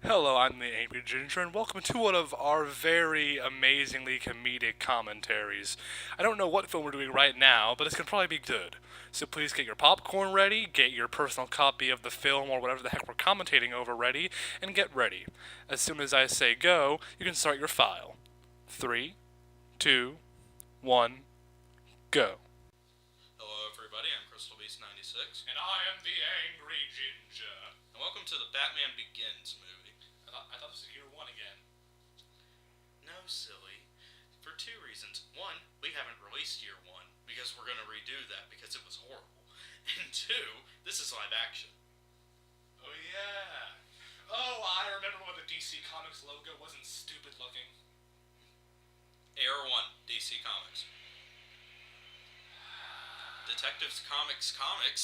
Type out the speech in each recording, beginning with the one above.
Hello, I'm the Angry Ginger, and welcome to one of our very amazingly comedic commentaries. I don't know what film we're doing right now, but it's gonna probably be good. So please get your popcorn ready, get your personal copy of the film or whatever the heck we're commentating over ready, and get ready. As soon as I say go, you can start your file. 3, 2, 1, go. Hello, everybody. I'm Crystal Beast 96, And I am the Angry Ginger. and welcome to the Batman Begins movie. I thought this was year one again. No, silly. For two reasons. One, we haven't released year one because we're going to redo that because it was horrible. And two, this is live action. Oh yeah. Oh, I remember when the DC Comics logo wasn't stupid looking. Air 1, DC Comics. Detectives Comics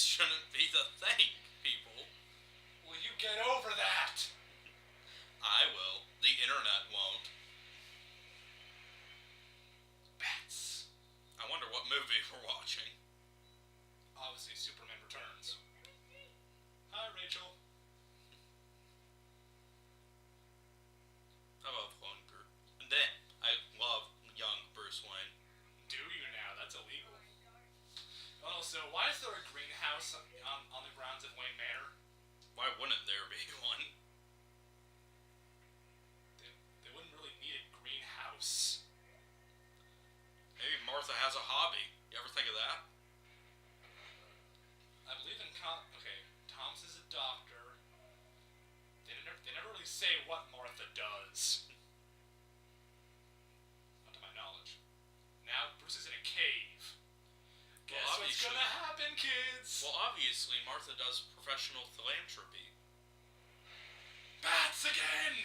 shouldn't be the thing, people. Will you get over that? I will. The internet won't. Bats. I wonder what movie we're watching. Obviously, Superman Returns. Hi, Rachel. I love young Bruce. And then, I love young Bruce Wayne. Do you now? That's illegal. Also, why is there a greenhouse on the grounds of Wayne Manor? Why wouldn't there be one? They wouldn't really need a greenhouse. Maybe Martha has a hobby. You ever think of that? I believe in okay, Tom's is a doctor. They never really say what Martha does. Not to my knowledge. Now Bruce is in a cave. Guess what's gonna happen, kids? Well, obviously, Martha does professional philanthropy. Bats again!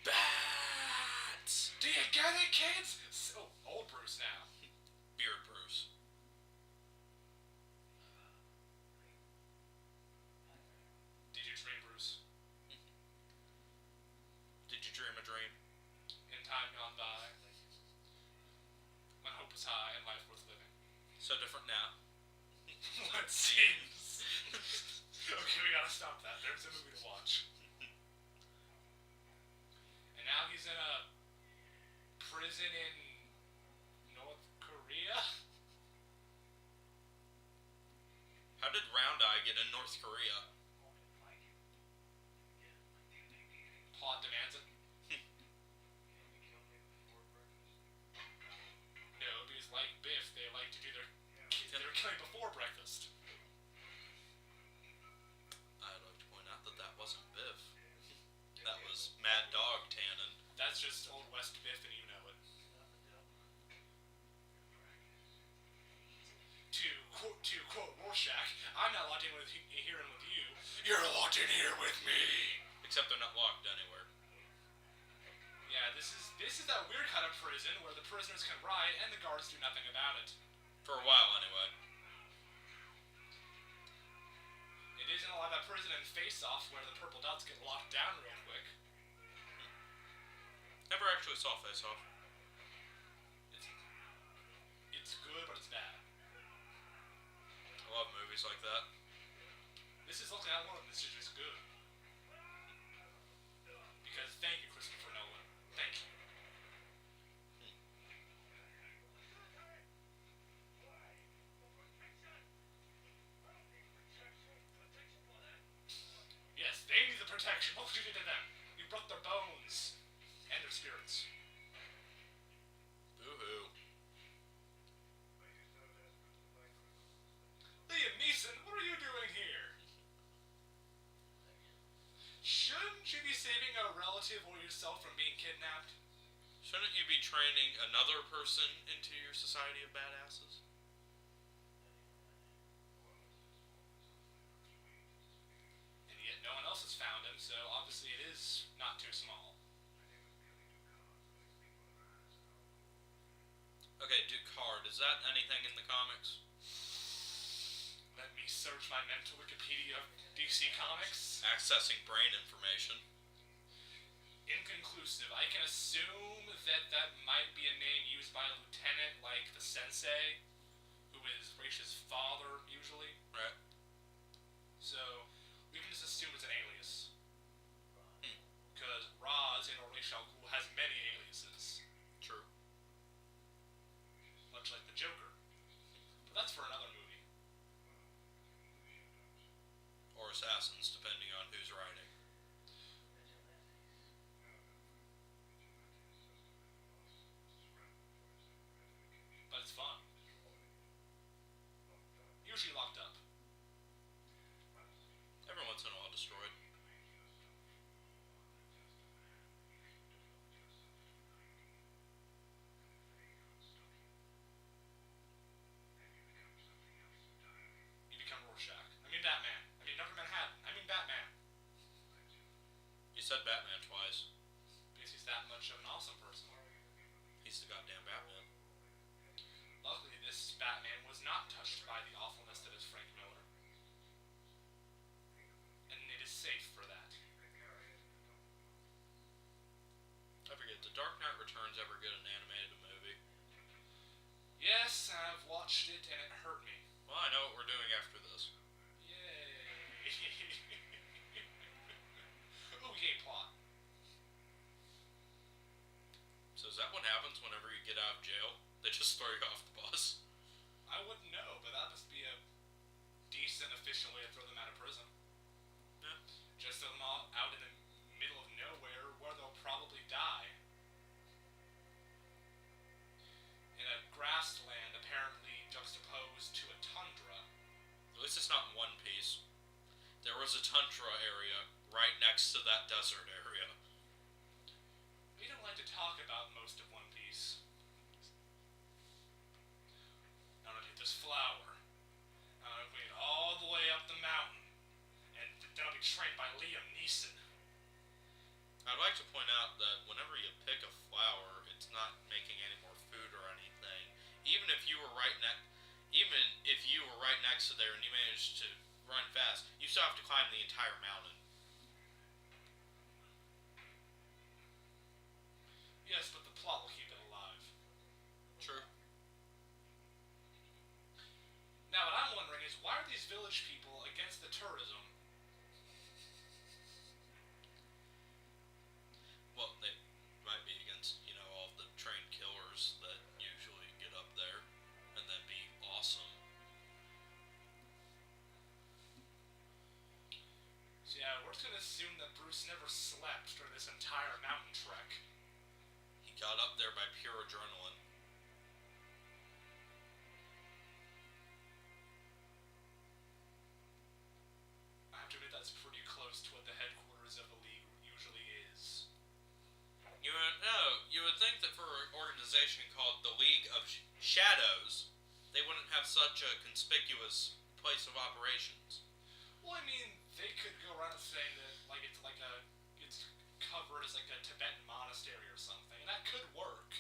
Bats! Do you get it, kids? So old Bruce now. Beard Bruce. Did you dream, Bruce? Did you dream a dream? In time gone by, when hope was high and life worth living. So different now. What seems? Okay, we gotta stop that. There's a movie to watch. And now he's in a prison in North Korea? How did Round Eye get in North Korea? Plot demands it. No, because like Biff, they like to do their killing before breakfast. I'd like to point out that that wasn't Biff. That was Mad Dog Tannen. That's just Old West Biff and you know it. To quote Rorschach, I'm not locked in here with you. You're locked in here with me. Except they're not locked anywhere. Yeah, this is that weird kind of prison where the prisoners can riot and the guards do nothing about it. For a while, anyway. It isn't like that prison in Face Off where the purple dots get locked down real quick. Never actually saw Face Off. It's good, but it's bad. I love movies like that. This is looking at one of them. This is just good. Because thank you, Christopher Nolan. Thank you. Yes, they need the protection. What did you do to them? You broke their bones. And their spirits. Boo-hoo. Liam Neeson, what are you doing here? Shouldn't you be saving a relative or yourself from being kidnapped? Shouldn't you be training another person into your society of badasses? And yet no one else has found him, so obviously it is not too small. Okay, Ducard, is that anything in the comics? Let me search my mental Wikipedia of DC Comics. Accessing brain information. Inconclusive. I can assume that might be a name used by a lieutenant like the Sensei, who is Raish's father, usually. Right. So, we can just assume it's an alias. depending on who's writing. But it's fun. Usually locked up. Every once in a while destroyed. You become Rorschach. I mean Batman. I mean Dr. Manhattan. I mean Batman. You said Batman twice. Because he's that much of an awesome person. He's the goddamn Batman. Luckily, this Batman was not touched by the awfulness that is Frank Miller. And it is safe for that. I forget, did Dark Knight Returns ever get an animated movie? Yes, I've watched it and it hurt me. Well, I know what we're doing after this. Yay. Ooh, yay, plot. So is that what happens whenever you get out of jail? They just throw you off the bus? I wouldn't know, but that must be a decent, efficient way to throw them out of prison. Yeah. Just throw them all out in the middle of nowhere where they'll probably die. In a grassland apparently juxtaposed to a tundra. At least it's not in One Piece. There was a tundra area right next to that desert area. We don't like to talk about most of One Piece. I'm gonna take this flower. I'm gonna bring it all the way up the mountain. And then I'll be trained by Liam Neeson. I'd like to point out that whenever you pick a flower, it's not making any more food or anything. Even if you were right next to there and you managed to run fast, you still have to climb the entire mountain. Yes, but the plot will keep it alive. True. Now, what I'm wondering is, why are these village people against the tourism? Well, they might be against, all the trained killers that usually get up there and then be awesome. So yeah, we're just gonna assume that Bruce never slept during this entire mountain trek. He got up there by pure adrenaline. I have to admit that's pretty close to what the headquarters of the League usually is. You would think that for an organization called the League of Shadows, they wouldn't have such a conspicuous place of operations. Well, I mean, they could go around saying that it's covered as like a Tibetan monastery or something, and that could work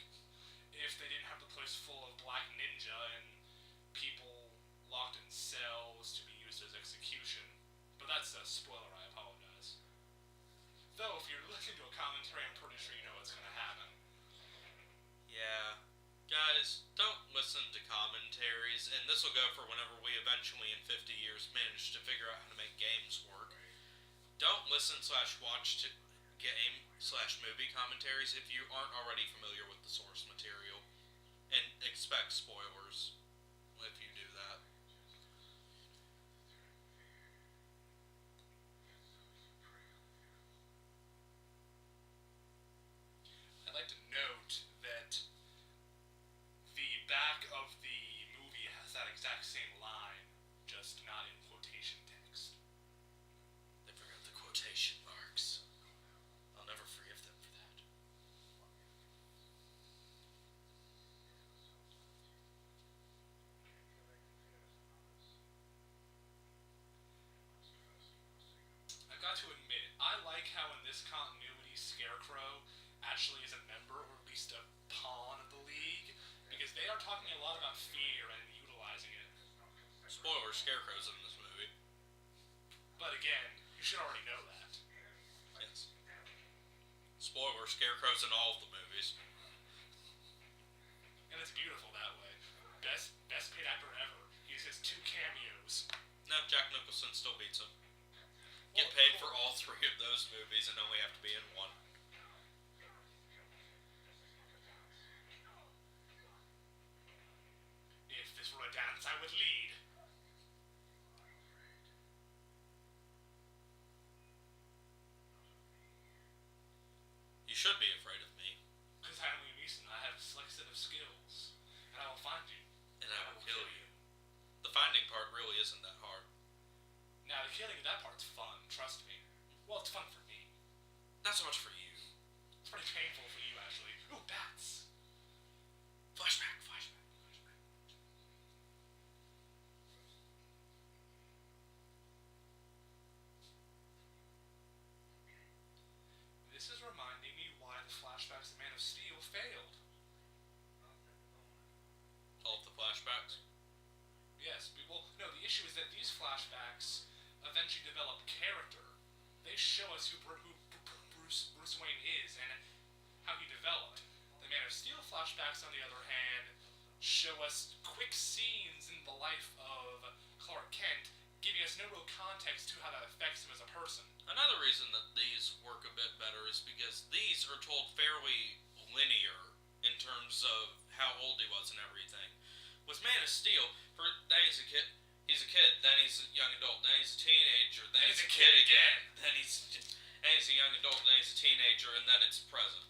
if they didn't have the place full of black ninja and people locked in cells to be used as execution. But that's a spoiler, I apologize. Though, if you're listening to a commentary, I'm pretty sure you know what's gonna happen. Yeah. Guys, don't listen to commentaries, and this will go for whenever we eventually in 50 years manage to figure out how to make games work. Don't listen/watch game/movie commentaries if you aren't already familiar with the source material, and expect spoilers if you do that. I'd like to note that the back of the movie has that exact same line, just not in quotation text. They forgot the quotation marks. I'll never forgive them for that. I've got to admit, I like how in this continuity Scarecrow actually is a member, or at least a pawn of the League, because they are talking a lot about fear and utilizing it. Spoiler, Scarecrow's in this movie. But again, you should already know that. Yes. Spoiler, Scarecrow's in all of the movies. And it's beautiful that way. Best paid actor ever. He has 2 cameos. No, Jack Nicholson still beats him. Get Well, paid cool. for all 3 of those movies and only have to be in one. If this were a dance, I would lead. Not so much for you. It's pretty painful for you, actually. Ooh, bats. Flashback, flashback, flashback. This is reminding me why the flashbacks of Man of Steel failed. All of the flashbacks? Yes, well, no, the issue is that these flashbacks eventually develop character. They show us who Bruce Wayne is and how he developed. The Man of Steel flashbacks, on the other hand, show us quick scenes in the life of Clark Kent, giving us no real context to how that affects him as a person. Another reason that these work a bit better is because these are told fairly linear in terms of how old he was and everything. With Man of Steel, then he's a kid, then he's a young adult, then he's a teenager, then he's a kid again, then he's a young adult, then he's a teenager, and then it's present.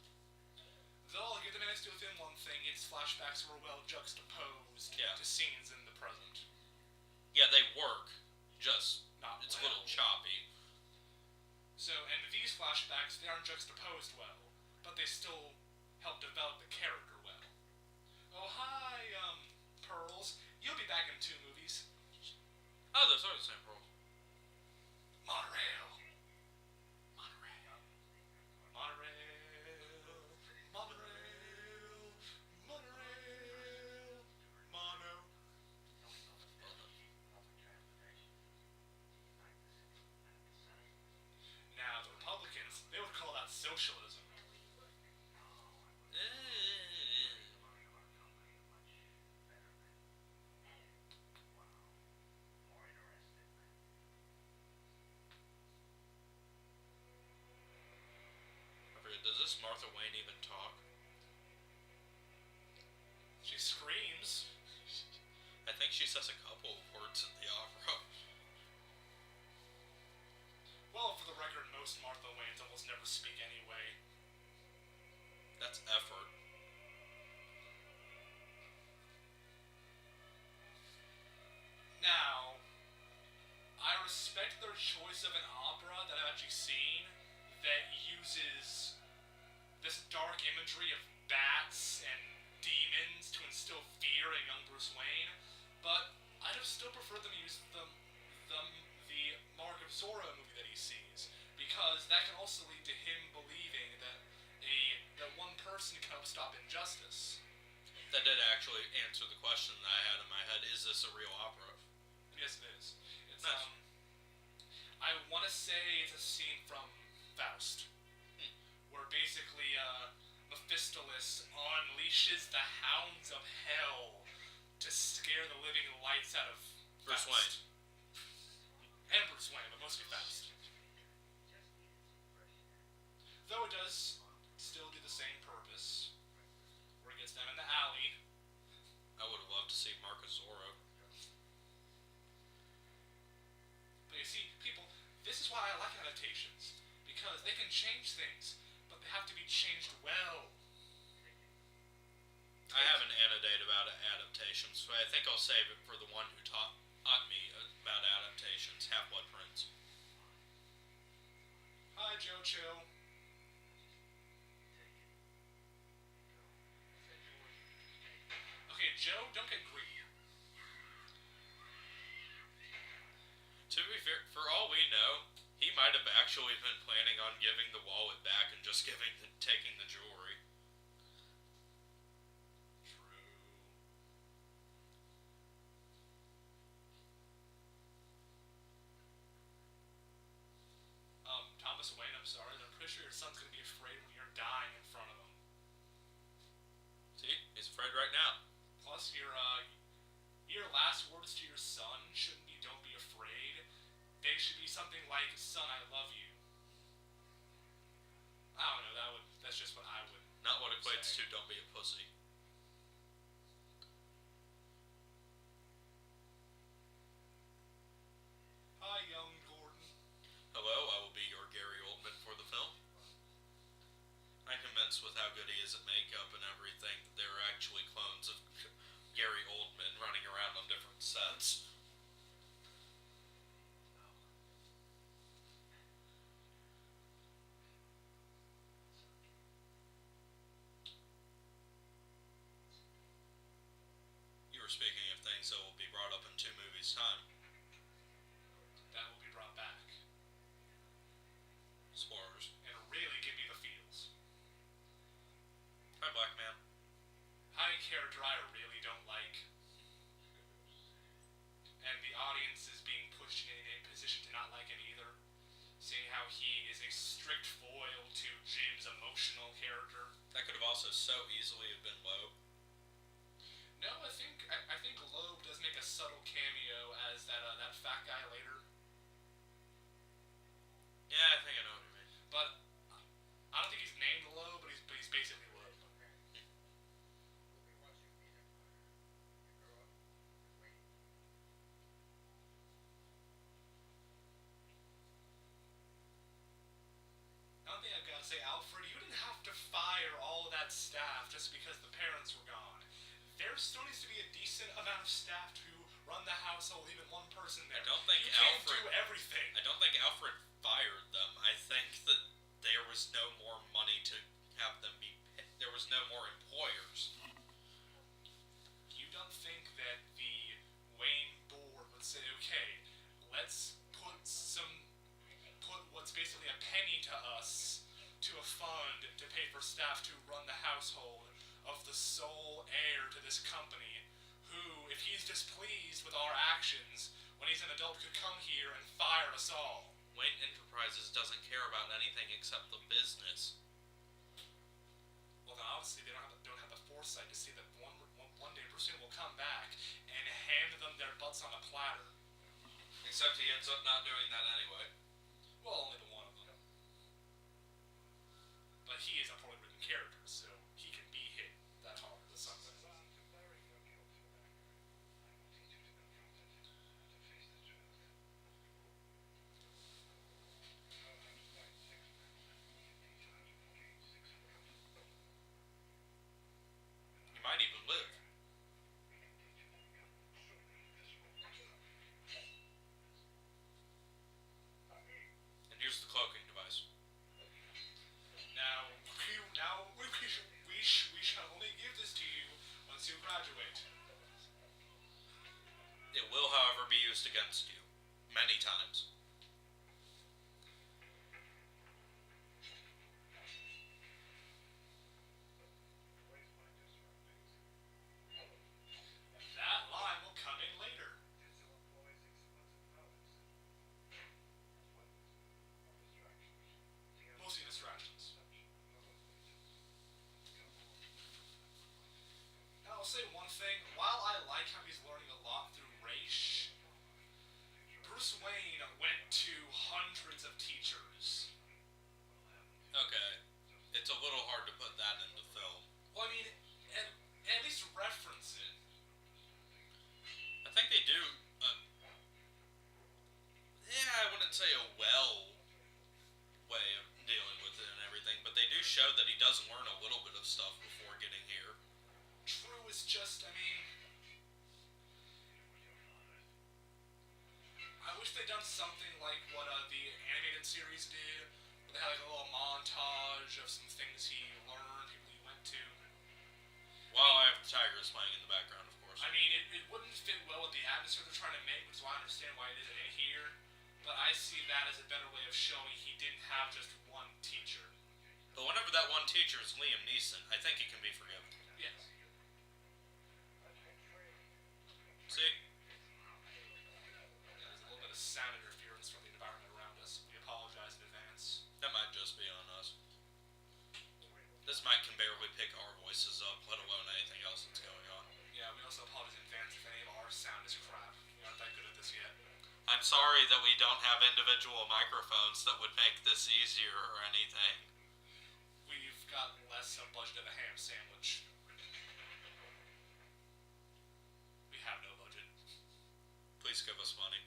Though I'll give the Man of Steel film one thing, its flashbacks were well juxtaposed to scenes in the present. Yeah, they work, just not it's well. A little choppy. So, and these flashbacks, they aren't juxtaposed well, but they still help develop the character well. Oh, hi, Pearls. You'll be back in 2 movies. Oh, those are the same Pearls. Monorail. Monorail. Mono. Now, the Republicans, they would call that socialism. Does this Martha Wayne even talk? She screams. I think she says a couple of words in the opera. Well, for the record, most Martha Waynes almost never speak anyway. That's effort. Now, I respect their choice of an opera that I've actually seen that uses this dark imagery of bats and demons to instill fear in young Bruce Wayne, but I'd have still preferred them use the Mark of Zorro movie that he sees, because that can also lead to him believing that one person can help stop injustice. That did actually answer the question that I had in my head. Is this a real opera? Yes, it is. It's nice. I want to say it's a scene from Faust, where basically Mephistopheles unleashes the hounds of hell to scare the living lights out of Bruce Faust. Wayne. And Bruce Wayne, but mostly Faust. Though it does still do the same purpose, where it gets them in the alley. I would have loved to see Mark of Zorro. But you see, people, this is why I like adaptations, because they can change things, but they have to be changed well. I have an anecdote about adaptations, so I think I'll save it for the one who taught me about adaptations, Half-Blood Prince. Hi, Joe. Okay, Joe, don't get greedy. To be fair, for all we know, he might have actually been planning on giving the wallet back and just taking the jewelry. Thomas Wayne, I'm sorry, but I'm pretty sure your son's gonna be afraid when you're dying in front of him. See? He's afraid right now. Plus, your last words to your son shouldn't be "don't be afraid." They should be something like, "Son, I love you." I don't know, that's just what I would Not what equates say. to "don't be a pussy." Hi, young Gordon. Hello, I will be your Gary Oldman for the film. I'm convinced with how good he is at makeup and everything that there are actually clones of Gary Oldman running around on different sets. so will be brought up in 2 movies' time. That will be brought back. Spoilers. And really give me the feels. Hi, Black Man. Hi, character I really don't like. And the audience is being pushed in a position to not like him either. Seeing how he is a strict foil to Jim's emotional character. That could have also so easily have been Loeb. No, I think Loeb does make a subtle cameo as that fat guy later. Yeah, I think I know what you mean. But I don't think he's named Loeb, but he's basically Loeb. Another thing I've got to say, Alfred, you didn't have to fire all of that staff just because the parents were gone. There still needs to be a decent amount of staff to run the household, even one person there. I don't think you can't Alfred do everything. I don't think Alfred fired them. I think that there was no more money to have them be. There was no more employers. You don't think that the Wayne board would say, okay, let's put what's basically a penny to us to a fund to pay for staff to run the household of the sole heir to this company, who, if he's displeased with our actions, when he's an adult could come here and fire us all. Wayne Enterprises doesn't care about anything except the business. Well, then obviously they don't have the foresight to see that one day Bruce Wayne will come back and hand them their butts on a platter. Except he ends up not doing that anyway. Well, only the one of them. But he is a poorly written character, so he can be hit that hard with something. He might even live. And here's the cloaking device. Now we shall only give this to you once you graduate. It will, however, be used against you. Many times. That line will come in later. Mostly distractions. Now I'll say one thing. While I like how he's learning a lot through Raish, Bruce Wayne went to hundreds of teachers. Okay. It's a little hard to put that into film. Well, I mean, at least reference it. I think they do. Yeah, I wouldn't say a well way of dealing with it and everything, but they do show that he does learn a little bit of stuff before getting here. True, it's just, I mean, I wish they'd done something like what the animated series did, where they had like a little montage of some things he learned, people he went to. While I have the Tigers playing in the background, of course. I mean, it wouldn't fit well with the atmosphere they're trying to make, which is why I understand why it isn't in here. But I see that as a better way of showing he didn't have just one teacher. But whenever that one teacher is Liam Neeson, I think he can be forgiven. Yes. See? There's a little bit of sound interference from the environment around us. We apologize in advance. That might just be on us. This mic can barely pick our voices up, let alone anything else that's going on. Yeah, we also apologize in advance if any of our sound is crap. We aren't that good at this yet. I'm sorry that we don't have individual microphones that would make this easier or anything. We've got less of a budget of a ham sandwich. We have no budget. Please give us money.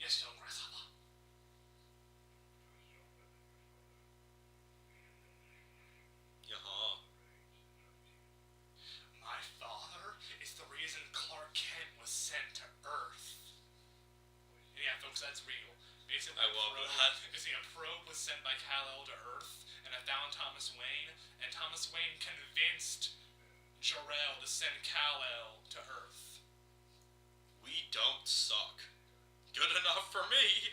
Yes, young grasshopper. Yaha. My father is the reason Clark Kent was sent to Earth. And yeah, folks, that's real. Basically, I love that. You see, a probe was sent by Kal-El to Earth, and a found Thomas Wayne, and Thomas Wayne convinced Jor-El to send Kal-El to Earth. We don't suck. Good enough for me.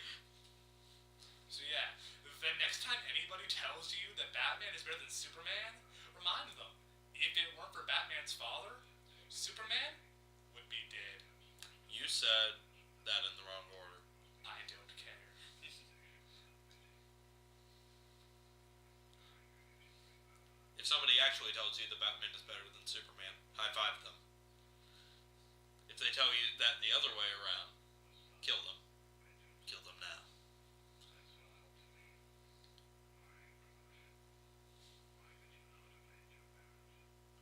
So yeah, the next time anybody tells you that Batman is better than Superman, remind them, if it weren't for Batman's father, Superman would be dead. You said that in the wrong order. I don't care. If somebody actually tells you that Batman is better than Superman, high five them. If they tell you that the other way around, kill them. Kill them now.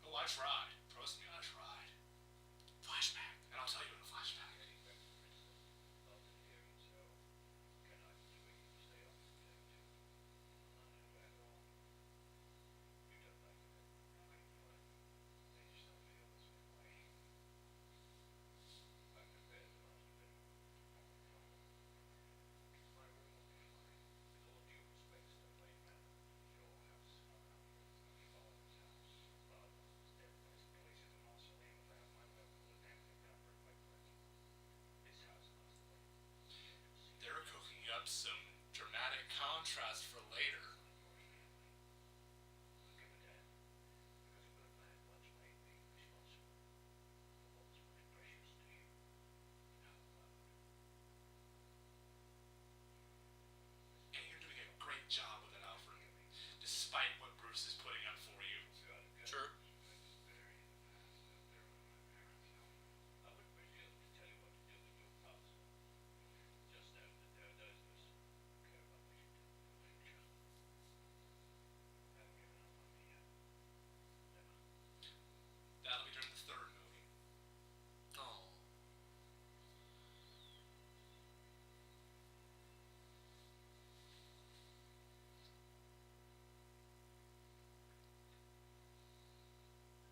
Oh, I tried. Trust me, I tried. Flashback. And I'll tell you in a flashback. They're cooking up some dramatic contrast for later. And you're doing a great job with it, Alfred. Despite what Bruce is putting up for you. True. That'll be during the third movie. Oh.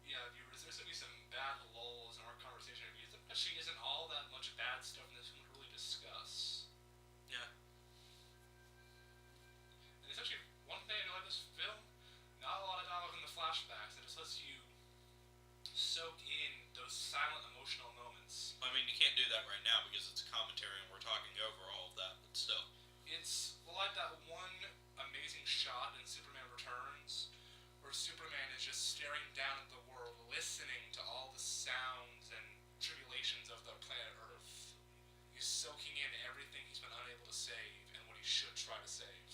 Yeah, viewers, there's gonna be some bad lulls in our conversation. There actually isn't all that much bad stuff in this film to really discuss. Yeah. And it's actually one thing I know about this film, not a lot of dialogue in the flashbacks. It just lets you soak in those silent emotional moments. I mean, you can't do that right now because it's a commentary and we're talking over all of that, but still. It's like that one amazing shot in Superman Returns where Superman is just staring down at the world, listening to all the sounds and tribulations of the planet Earth. He's soaking in everything he's been unable to save and what he should try to save.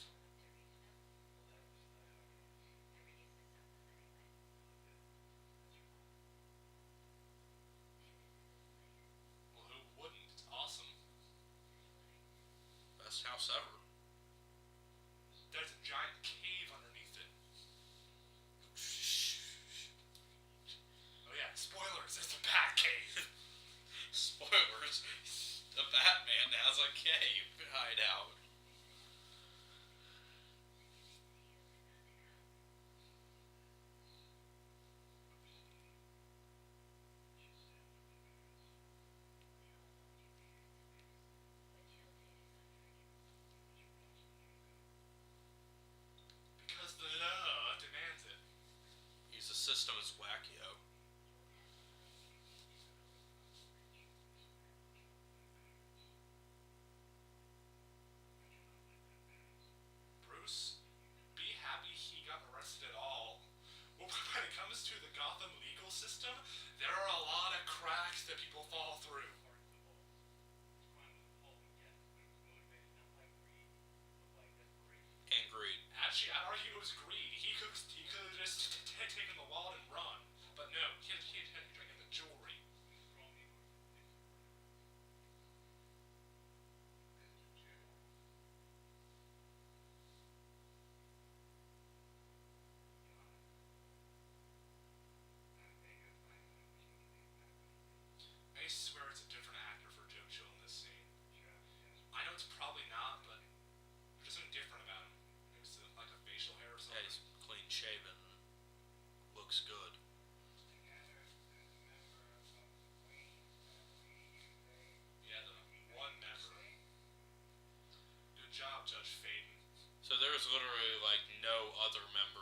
Well, who wouldn't? It's awesome. Best house ever. There's a giant cave underneath it. Oh yeah, spoilers, there's a bat cave. Spoilers. The Batman has a cave hideout. Because the law demands it. He's a system as wackio. Bruce, be happy he got arrested at all. Well, when it comes to the Gotham legal system, there are a lot of cracks that people fall through. And greed. Actually, I'd argue it was greed. He could have just taken the wallet and run. But no,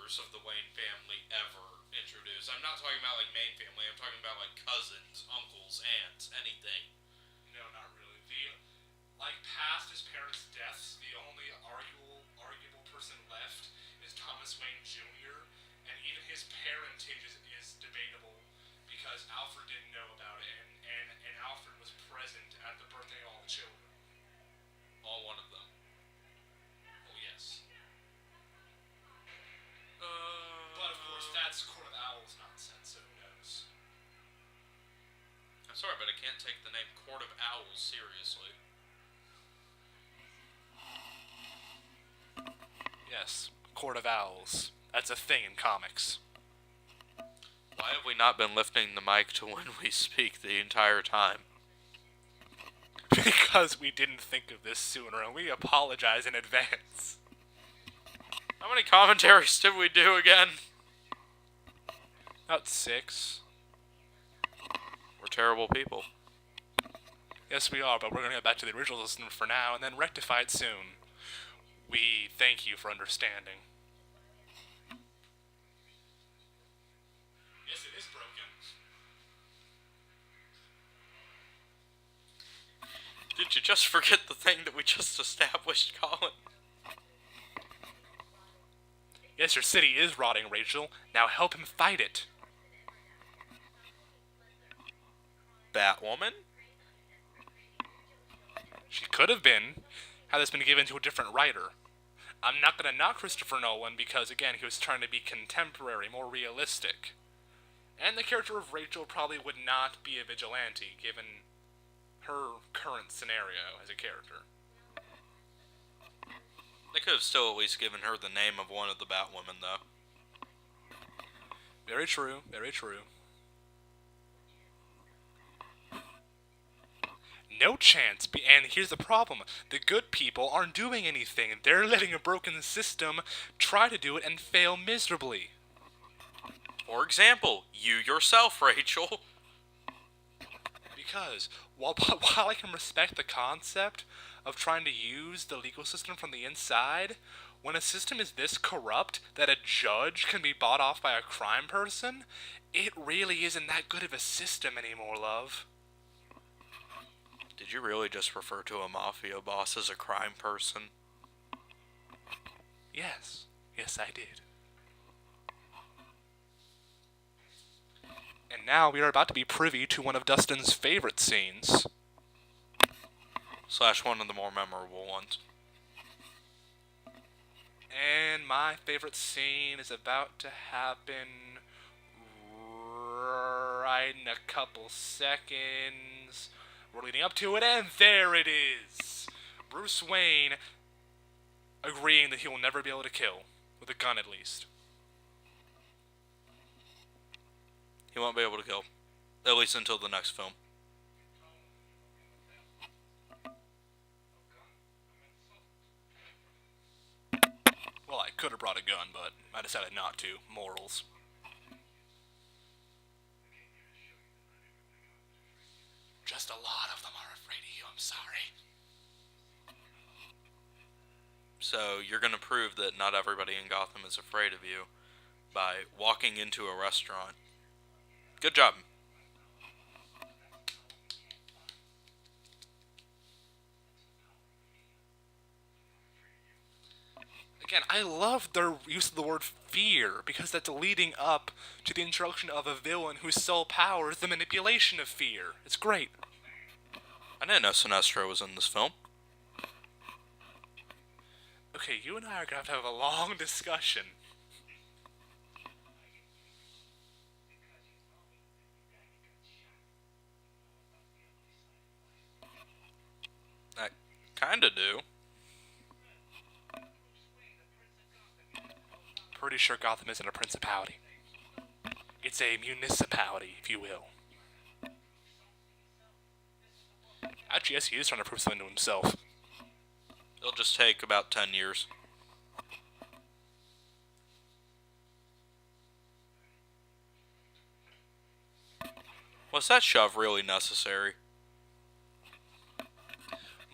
members of the Wayne family ever introduced. I'm not talking about, like, main family. I'm talking about, like, cousins, uncles, aunts, anything. No, not really. Past his parents' deaths, the only arguable person left is Thomas Wayne Jr., and even his parentage is debatable because Alfred didn't know about it, and Alfred was present at the birthday of all the children. All one of them. Oh, yes. But of course, that's Court of Owls nonsense, so who knows? I'm sorry, but I can't take the name Court of Owls seriously. Yes, Court of Owls. That's a thing in comics. Why have we not been lifting the mic to when we speak the entire time? Because we didn't think of this sooner, and we apologize in advance. How many commentaries did we do again? About 6. We're terrible people. Yes, we are, but we're going to go back to the original system for now, and then rectify it soon. We thank you for understanding. Yes, it is broken. Did you just forget the thing that we just established, Colin? Yes, your city is rotting, Rachel. Now help him fight it. Batwoman? She could have been, had this been given to a different writer. I'm not going to knock Christopher Nolan because, again, he was trying to be contemporary, more realistic. And the character of Rachel probably would not be a vigilante, given her current scenario as a character. They could have still at least given her the name of one of the Batwomen, though. Very true, very true. No chance, and here's the problem. The good people aren't doing anything. They're letting a broken system try to do it and fail miserably. For example, you yourself, Rachel. Because, while I can respect the concept of trying to use the legal system from the inside, when a system is this corrupt that a judge can be bought off by a crime person, it really isn't that good of a system anymore, love. Did you really just refer to a mafia boss as a crime person? Yes. Yes, I did. And now we are about to be privy to one of Dustin's favorite scenes. / one of the more memorable ones. And my favorite scene is about to happen right in a couple seconds. We're leading up to it, and there it is! Bruce Wayne agreeing that he will never be able to kill, with a gun at least. He won't be able to kill, at least until the next film. Well, I could have brought a gun, but I decided not to. Morals. Just a lot of them are afraid of you, I'm sorry. So you're going to prove that not everybody in Gotham is afraid of you by walking into a restaurant. Good job. Again, I love their use of the word fear, because that's leading up to the introduction of a villain whose sole power is the manipulation of fear. It's great. I didn't know Sinestro was in this film. Okay, you and I are going to have a long discussion. I kinda do. Pretty sure Gotham isn't a principality. It's a municipality, if you will. Actually, yes, he is trying to prove something to himself. It'll just take about 10 years. Was that shove really necessary?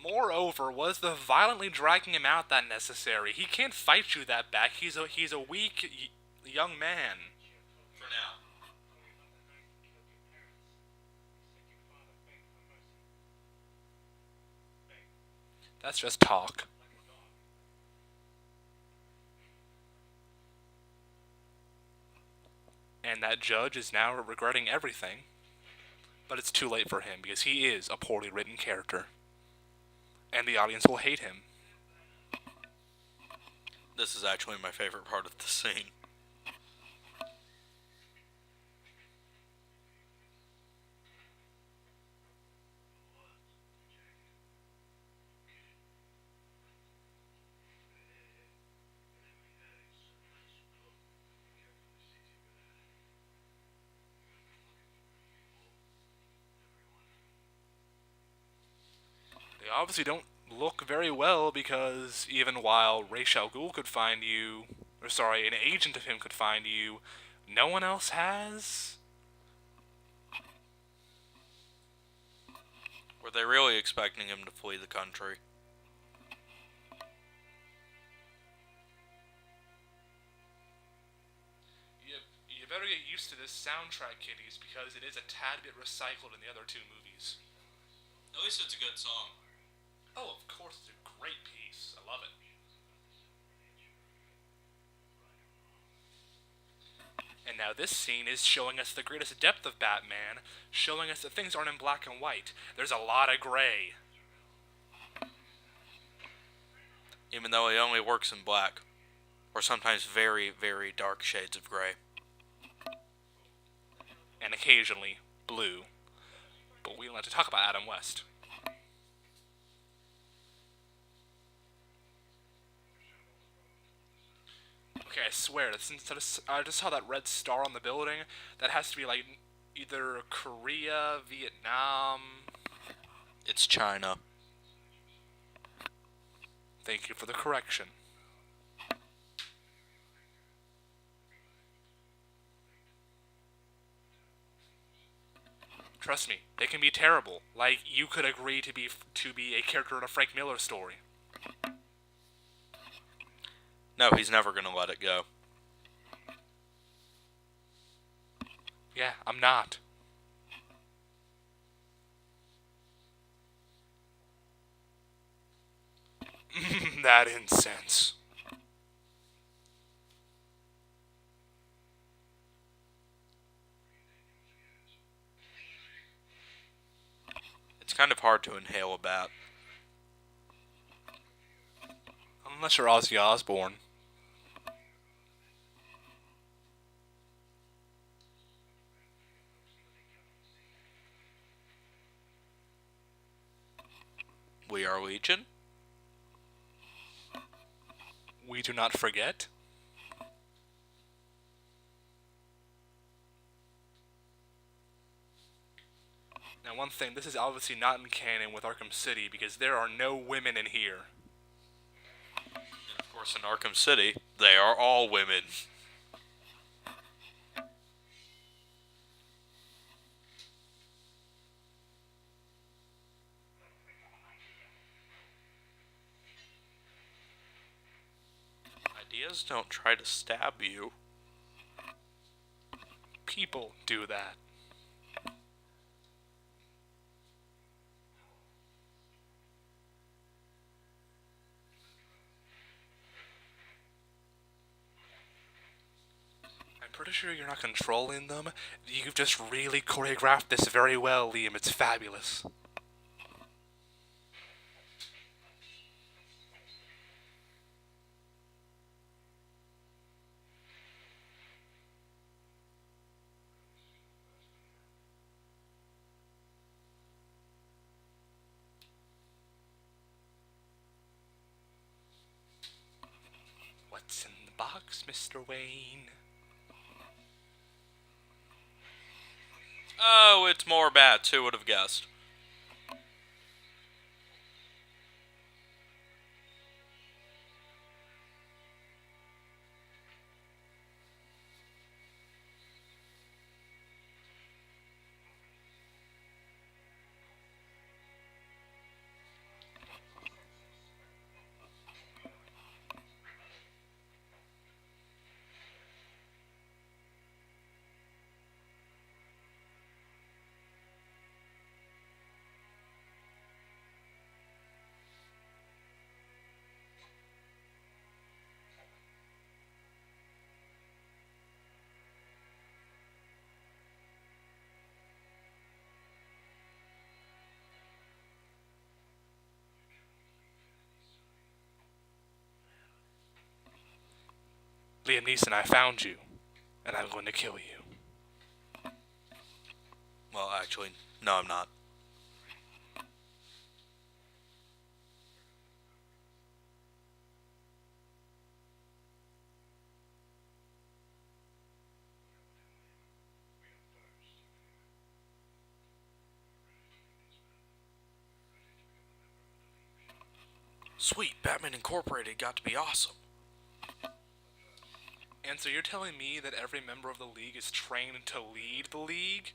Moreover, was the violently dragging him out that necessary? He can't fight you that back. He's a weak young man. For now. That's just talk. And that judge is now regretting everything. But it's too late for him because he is a poorly written character. And the audience will hate him. This is actually my favorite part of the scene. They obviously don't look very well because even while Ra's al Ghul could find you, or sorry, an agent of him could find you, no one else has? Were they really expecting him to flee the country? You better get used to this soundtrack, kiddies, because it is a tad bit recycled in the other two movies. At least it's a good song. Oh, of course, it's a great piece. I love it. And now this scene is showing us the greatest depth of Batman, showing us that things aren't in black and white. There's a lot of gray. Even though he only works in black. Or sometimes very, very dark shades of gray. And occasionally, blue. But we don't have to talk about Adam West. Okay, I swear, since I just saw that red star on the building, that has to be like either Korea, Vietnam. It's China. Thank you for the correction. Trust me, they can be terrible. Like you could agree to be a character in a Frank Miller story. No, he's never gonna let it go. Yeah, I'm not. That incense. It's kind of hard to inhale a bat. Unless you're Ozzy Osbourne. We are Legion? We do not forget. Now one thing, this is obviously not in canon with Arkham City because there are no women in here. And of course in Arkham City, they are all women. Ideas don't try to stab you. People do that. I'm pretty sure you're not controlling them. You've just really choreographed this very well, Liam. It's fabulous. What's in the box, Mr. Wayne? Oh, it's more bats. Who would have guessed? Liam Neeson, I found you, and I'm going to kill you. Well, actually, no, I'm not. Sweet, Batman Incorporated got to be awesome. And so you're telling me that every member of the League is trained to lead the League?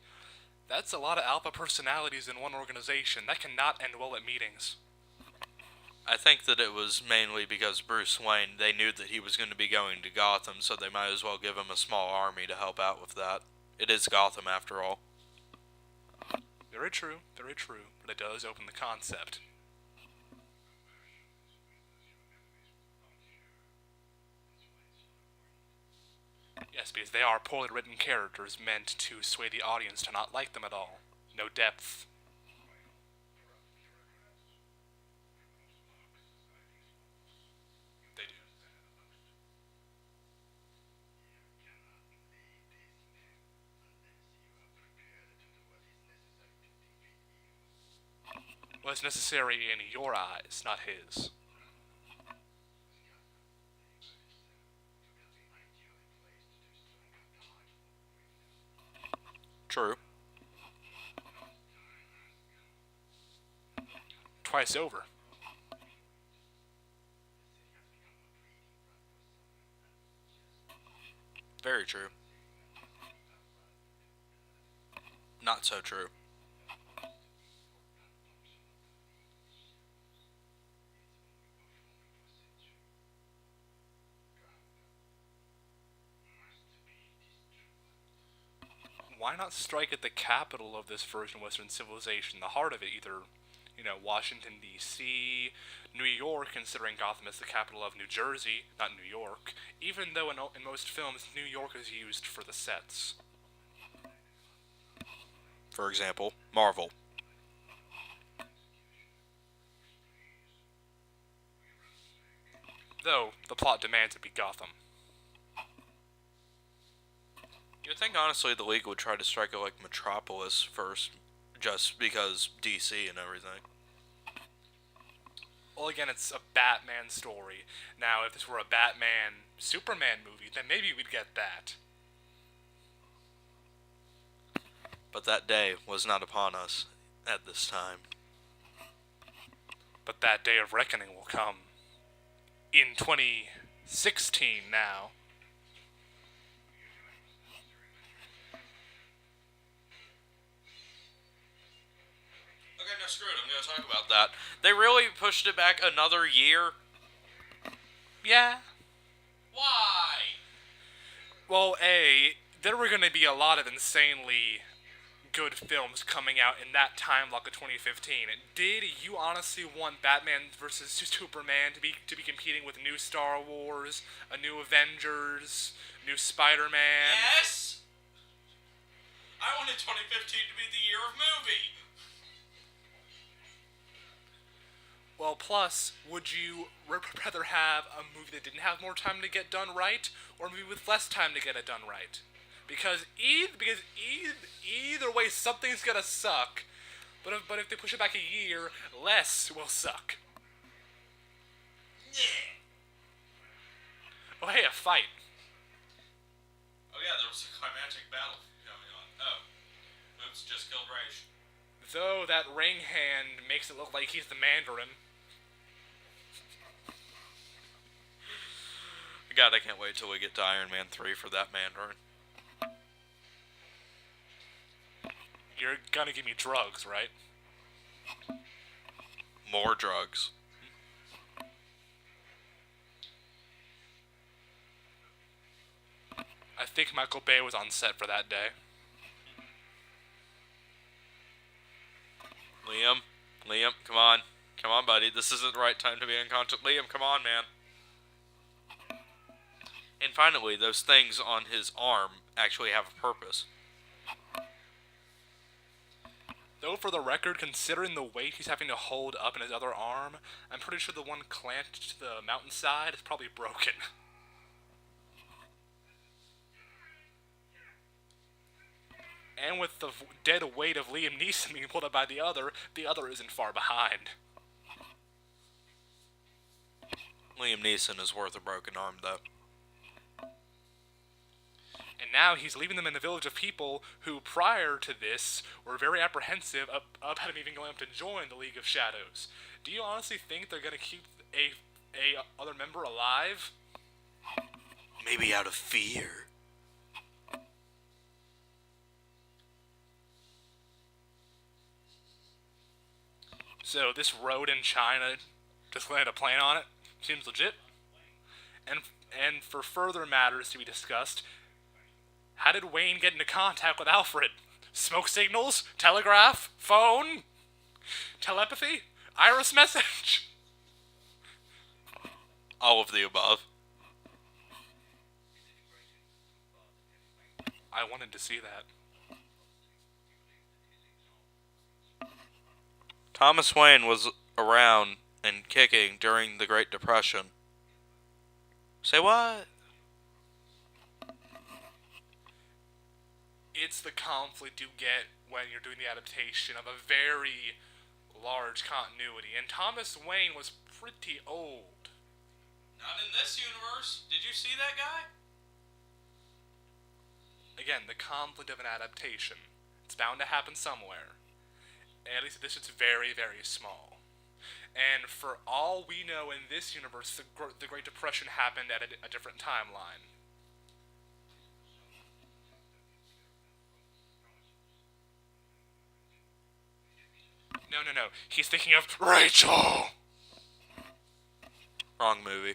That's a lot of alpha personalities in one organization. That cannot end well at meetings. I think that it was mainly because Bruce Wayne, they knew that he was going to be going to Gotham, so they might as well give him a small army to help out with that. It is Gotham, after all. Very true, but it does open the concept. Yes, because they are poorly written characters meant to sway the audience to not like them at all. No depth. They do. Well, it's necessary in your eyes, not his. True. Twice over. Very true. Not so true. Why not strike at the capital of this version of Western civilization, the heart of it, either, Washington, D.C., New York, considering Gotham is the capital of New Jersey, not New York, even though in most films, New York is used for the sets. For example, Marvel. Though, the plot demands it be Gotham. You'd think, honestly, the League would try to strike at, like, Metropolis first, just because DC and everything. Well, again, it's a Batman story. Now, if this were a Batman-Superman movie, then maybe we'd get that. But that day was not upon us at this time. But that day of reckoning will come. In 2016 now. Okay, no, screw it. I'm going to talk about that. They really pushed it back another year. Yeah. Why? Well, there were going to be a lot of insanely good films coming out in that time block of 2015. Did you honestly want Batman vs. Superman to be competing with new Star Wars, a new Avengers, new Spider-Man? Yes! I wanted 2015 to be the year of movie. Well, plus, would you rather have a movie that didn't have more time to get done right, or a movie with less time to get it done right? Because either way, something's gonna suck. But if they push it back a year, less will suck. Yeah. Oh, hey, a fight. Oh yeah, there was a climactic battle going on. Oh. Oops, just killed Raish. Though that ring hand makes it look like he's the Mandarin. God, I can't wait till we get to Iron Man 3 for that Mandarin. You're gonna give me drugs, right? More drugs. I think Michael Bay was on set for that day. Liam, come on. Come on, buddy. This isn't the right time to be unconscious. Liam, come on, man. And finally, those things on his arm actually have a purpose. Though, for the record, considering the weight he's having to hold up in his other arm, I'm pretty sure the one clamped to the mountainside is probably broken. And with the dead weight of Liam Neeson being pulled up by the other isn't far behind. Liam Neeson is worth a broken arm, though. And now he's leaving them in the village of people who, prior to this, were very apprehensive about him even going up to join the League of Shadows. Do you honestly think they're going to keep a other member alive? Maybe out of fear. So this road in China, just land a plane on it, seems legit. And for further matters to be discussed, how did Wayne get into contact with Alfred? Smoke signals? Telegraph? Phone? Telepathy? Iris message? All of the above. I wanted to see that. Thomas Wayne was around and kicking during the Great Depression. Say what? It's the conflict you get when you're doing the adaptation of a very large continuity, and Thomas Wayne was pretty old. Not in this universe. Did you see that guy? Again, the conflict of an adaptation. It's bound to happen somewhere. And at least this is very, very small. And for all we know in this universe, the Great Depression happened at a different timeline. No. He's thinking of Rachel! Wrong movie.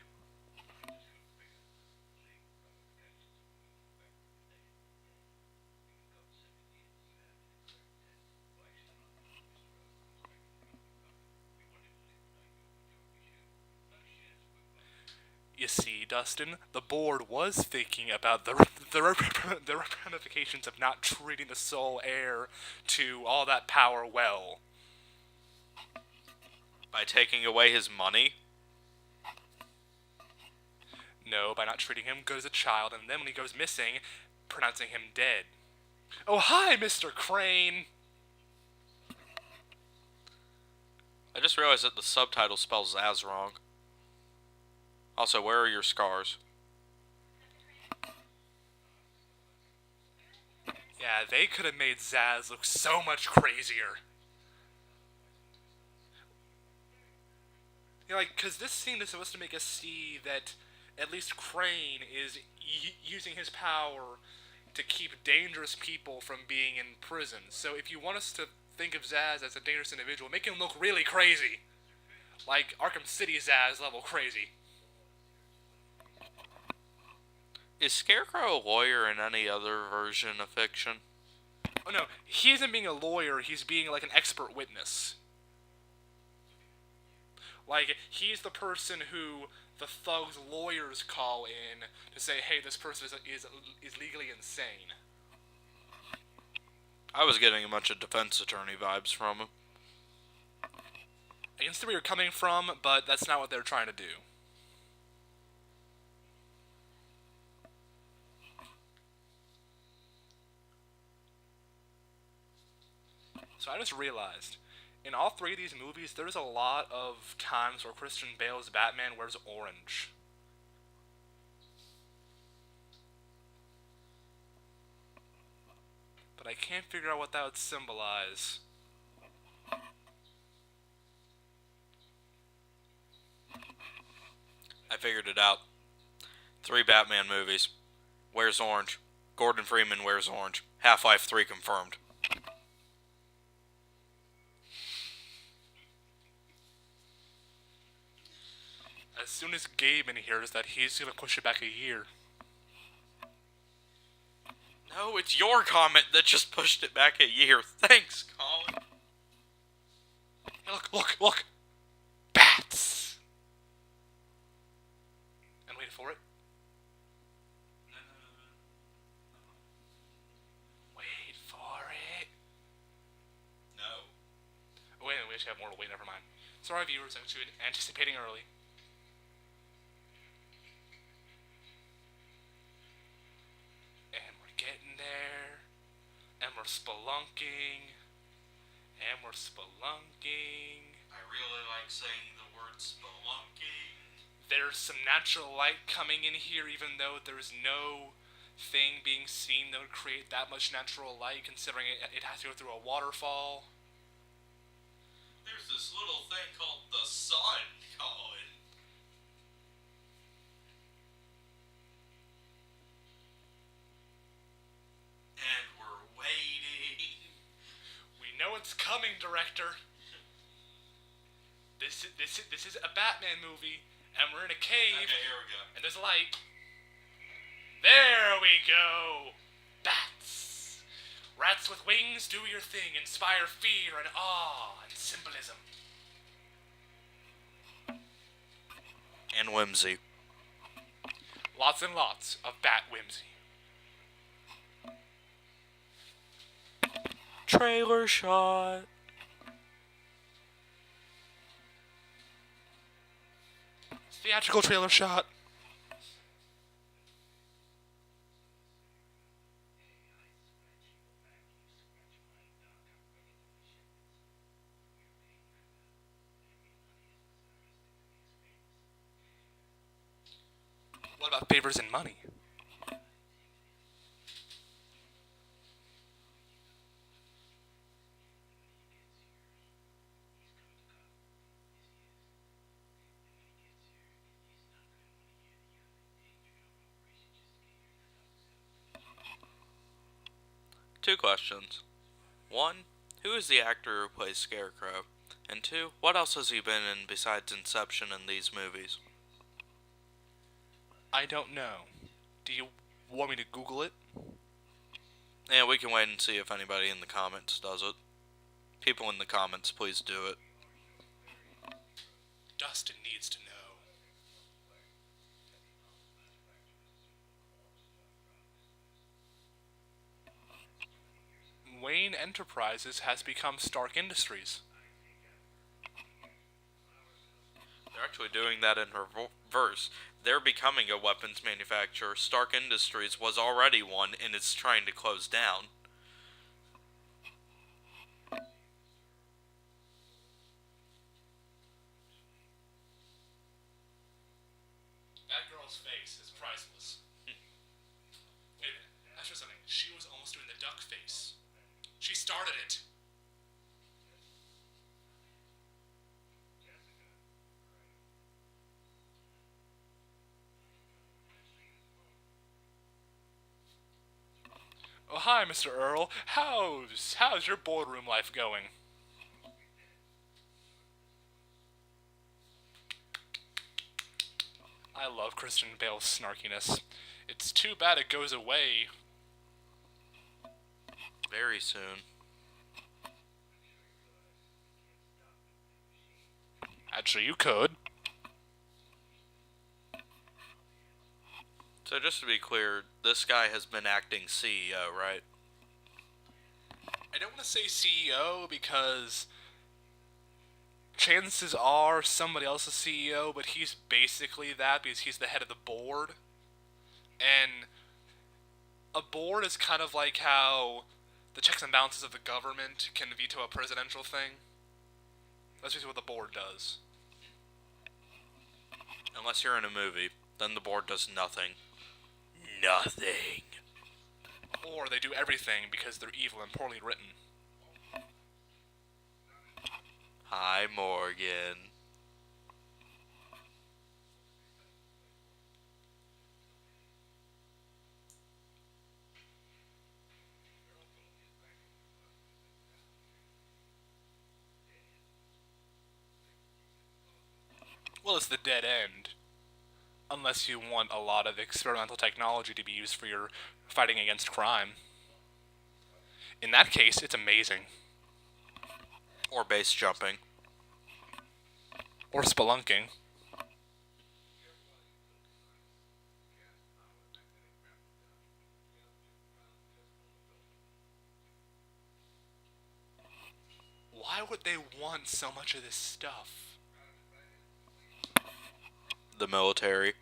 You see, Dustin, the board was thinking about the ramifications of not treating the sole heir to all that power well. By taking away his money? No, by not treating him good as a child, and then when he goes missing, pronouncing him dead. Oh, hi, Mr. Crane! I just realized that the subtitle spells Zaz wrong. Also, where are your scars? Yeah, they could have made Zaz look so much crazier. You know, like, because this scene is supposed to make us see that at least Crane is using his power to keep dangerous people from being in prison. So if you want us to think of Zaz as a dangerous individual, make him look really crazy. Like Arkham City Zaz level crazy. Is Scarecrow a lawyer in any other version of fiction? Oh no, he isn't being a lawyer, he's being like an expert witness. Like, he's the person who the thug's lawyers call in to say, hey, this person is legally insane. I was getting a bunch of defense attorney vibes from him. I can see where you're coming from, but that's not what they're trying to do. So I just realized, in all three of these movies, there's a lot of times where Christian Bale's Batman wears orange. But I can't figure out what that would symbolize. I figured it out. 3 Batman movies. Wears orange. Gordon Freeman wears orange. Half-Life 3 confirmed. As soon as Gaben hears that, he's gonna push it back a year. No, it's your comment that just pushed it back a year. Thanks, Colin. Hey, look! Bats! And wait for it. Wait for it. No. Oh, wait, we actually have more to wait, never mind. Sorry, viewers, I'm actually anticipating early. And we're getting there. And we're spelunking. And we're spelunking. I really like saying the word spelunking. There's some natural light coming in here, even though there's no thing being seen that would create that much natural light, considering it has to go through a waterfall. There's this little thing called the sun, Colin. And we're waiting. We know it's coming, director. This is a Batman movie, and we're in a cave. Okay, here we go. And there's a light. There we go. Bats. Rats with wings, do your thing. Inspire fear and awe and symbolism. And whimsy. Lots and lots of bat whimsy. Trailer shot. Theatrical trailer shot. What about favors and money? Two questions. One, who is the actor who plays Scarecrow? And two, what else has he been in besides Inception in these movies? I don't know. Do you want me to Google it? Yeah, we can wait and see if anybody in the comments does it. People in the comments, please do it. Dustin needs to know. Wayne Enterprises has become Stark Industries. They're actually doing that in reverse. They're becoming a weapons manufacturer. Stark Industries was already one, and it's trying to close down. That girl's face is priceless. Wait a minute, that's just something. She was almost doing the duck face. She started it. Oh, hi, Mr. Earl. How's your boardroom life going? I love Christian Bale's snarkiness. It's too bad it goes away. Very soon. Actually, you could. So just to be clear, this guy has been acting CEO, right? I don't want to say CEO because chances are somebody else is CEO, but he's basically that because he's the head of the board. And a board is kind of like how the checks and balances of the government can veto a presidential thing. That's basically what the board does. Unless you're in a movie, then the board does nothing. Nothing. Or they do everything because they're evil and poorly written. Hi, Morgan. Well, it's the dead end. Unless you want a lot of experimental technology to be used for your fighting against crime. In that case, it's amazing. Or base jumping. Or spelunking. Why would they want so much of this stuff? The military.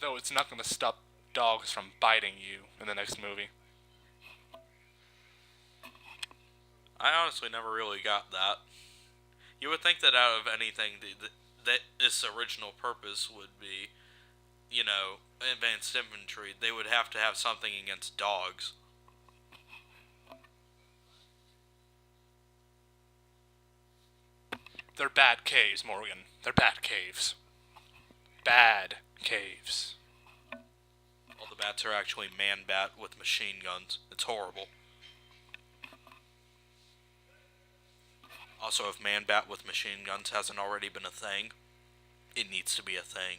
Though it's not going to stop dogs from biting you in the next movie. I honestly never really got that. You would think that out of anything, that its original purpose would be, advanced infantry. They would have to have something against dogs. They're bad caves, Morgan. They're bad caves. Bad caves. All the bats are actually man-bat with machine guns. It's horrible. Also, if man-bat with machine guns hasn't already been a thing, it needs to be a thing.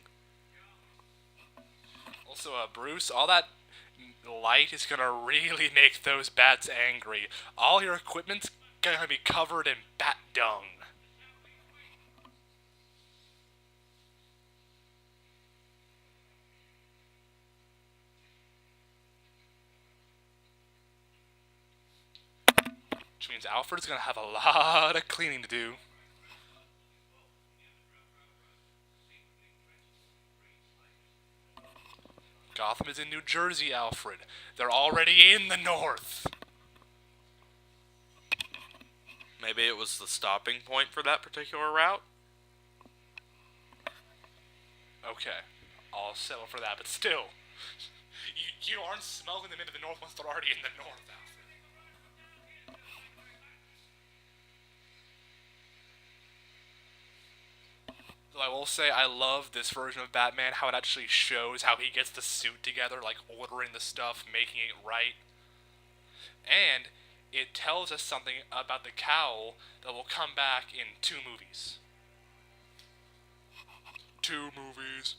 Also, Bruce, all that light is gonna really make those bats angry. All your equipment's gonna be covered in bat dung. Which means Alfred's gonna have a lot of cleaning to do. Gotham is in New Jersey, Alfred. They're already in the north. Maybe it was the stopping point for that particular route? Okay, I'll settle for that, but still. You aren't smuggling them into the north once they're already in the north, Alfred. Though I will say I love this version of Batman, how it actually shows how he gets the suit together, like ordering the stuff, making it right. And it tells us something about the cowl that will come back in 2 movies. 2 movies.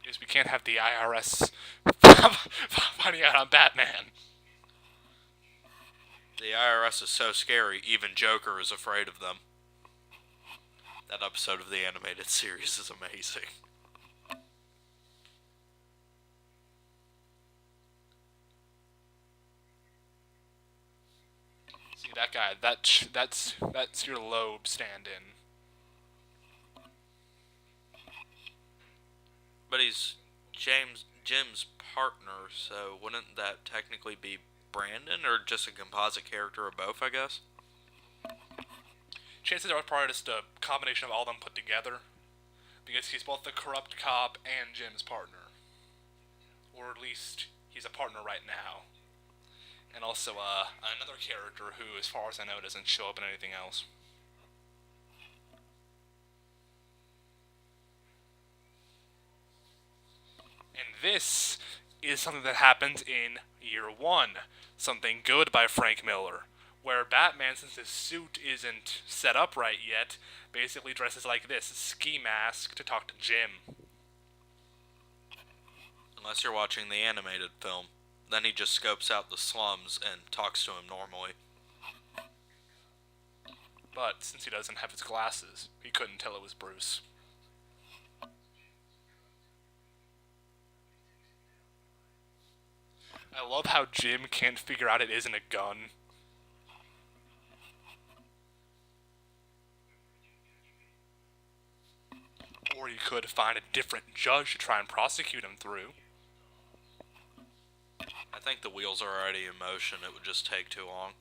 Because we can't have the IRS finding out on Batman. The IRS is so scary, even Joker is afraid of them. That episode of the animated series is amazing. See that guy? That's your Loeb stand-in. But he's Jim's partner, so wouldn't that technically be Brandon, or just a composite character of both, I guess? Chances are it's probably just a combination of all of them put together. Because he's both the corrupt cop and Jim's partner. Or at least, he's a partner right now. And also, another character who, as far as I know, doesn't show up in anything else. And this is something that happens in year 1. Something good by Frank Miller. Where Batman, since his suit isn't set up right yet, basically dresses like this, ski mask, to talk to Jim. Unless you're watching the animated film. Then he just scopes out the slums and talks to him normally. But since he doesn't have his glasses, he couldn't tell it was Bruce. I love how Jim can't figure out it isn't a gun. Or you could find a different judge to try and prosecute him through. I think the wheels are already in motion, it would just take too long.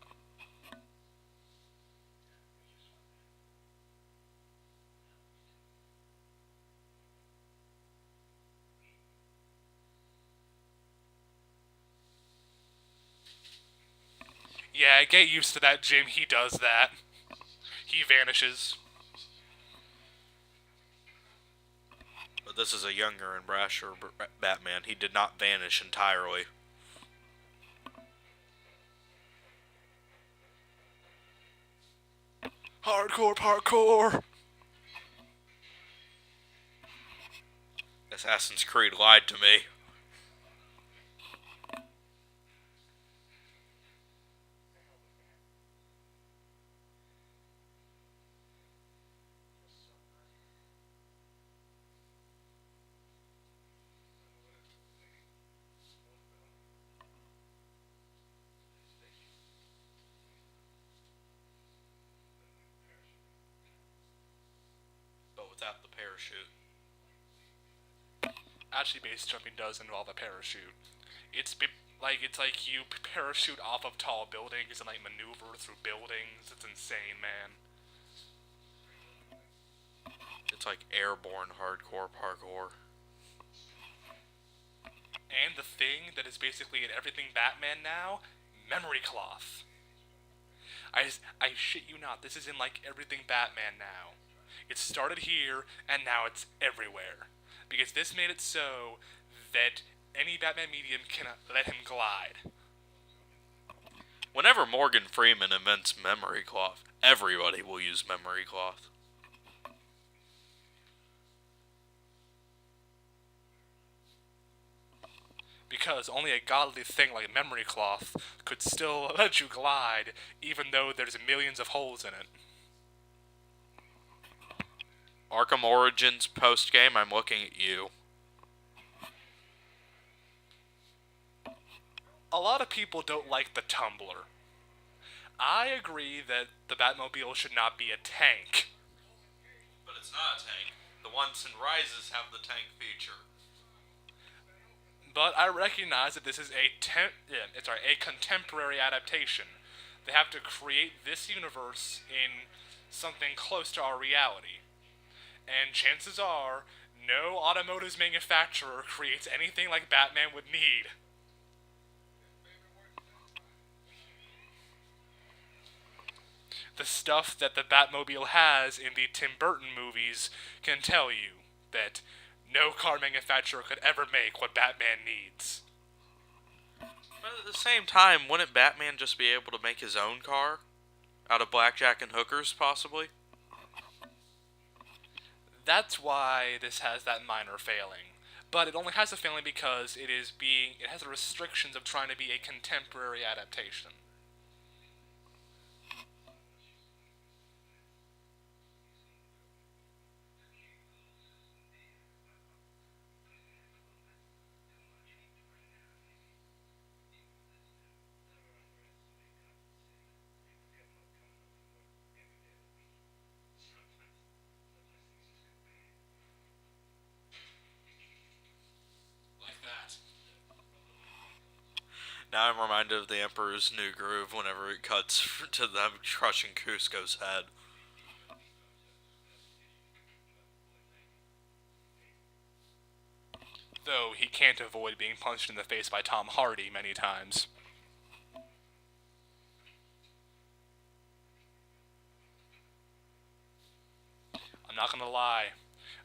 Yeah, get used to that, Jim. He does that. He vanishes. But this is a younger and brasher Batman. He did not vanish entirely. Hardcore parkour! Assassin's Creed lied to me. without the parachute. Actually, base jumping does involve a parachute. It's like you parachute off of tall buildings and like maneuver through buildings. It's insane, man. It's like airborne hardcore parkour. And the thing that is basically in everything Batman now, memory cloth. I shit you not, this is in like everything Batman now. It started here, and now it's everywhere. Because this made it so that any Batman medium can let him glide. Whenever Morgan Freeman invents memory cloth, everybody will use memory cloth. Because only a godly thing like memory cloth could still let you glide, even though there's millions of holes in it. Arkham Origins post-game, I'm looking at you. A lot of people don't like the tumbler. I agree that the Batmobile should not be a tank. But it's not a tank. The ones in Rises have the tank feature. But I recognize that this is a contemporary adaptation. They have to create this universe in something close to our reality. And chances are, no automotive manufacturer creates anything like Batman would need. The stuff that the Batmobile has in the Tim Burton movies can tell you that no car manufacturer could ever make what Batman needs. But at the same time, wouldn't Batman just be able to make his own car? Out of blackjack and hookers, possibly? That's why this has that minor failing. But it only has a failing because it has the restrictions of trying to be a contemporary adaptation. Now I'm reminded of the Emperor's New Groove whenever it cuts to them crushing Cusco's head. Though he can't avoid being punched in the face by Tom Hardy many times. I'm not gonna lie,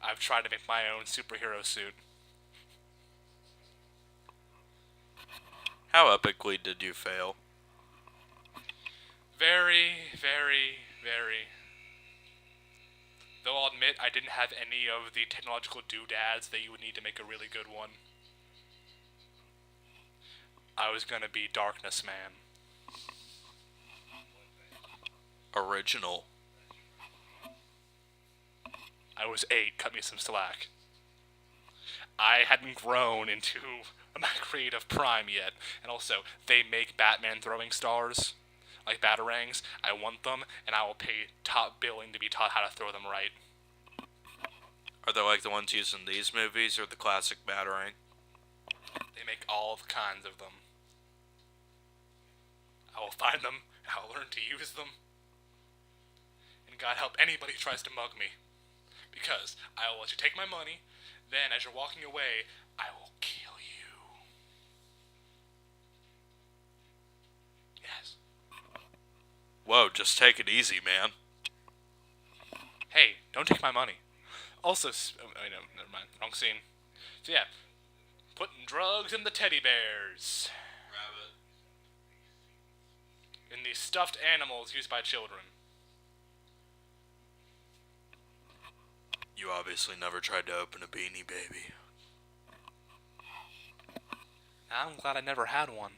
I've tried to make my own superhero suit. How epically did you fail? Very, very, very. Though I'll admit I didn't have any of the technological doodads that you would need to make a really good one. I was gonna be Darkness Man. Original. I was 8, cut me some slack. I hadn't grown into my creative prime yet. And also, they make Batman throwing stars, like batarangs. I want them, and I will pay top billing to be taught how to throw them right. Are they like the ones used in these movies, or the classic Batarang? They make all kinds of them. I will find them, and I will learn to use them. And God help anybody who tries to mug me. Because I will let you take my money, then as you're walking away, I will kill you. Yes. Whoa, just take it easy, man. Hey, don't take my money. Also, no, never mind, wrong scene. So yeah, putting drugs in the teddy bears. Rabbit. In the stuffed animals used by children. You obviously never tried to open a Beanie Baby. I'm glad I never had one.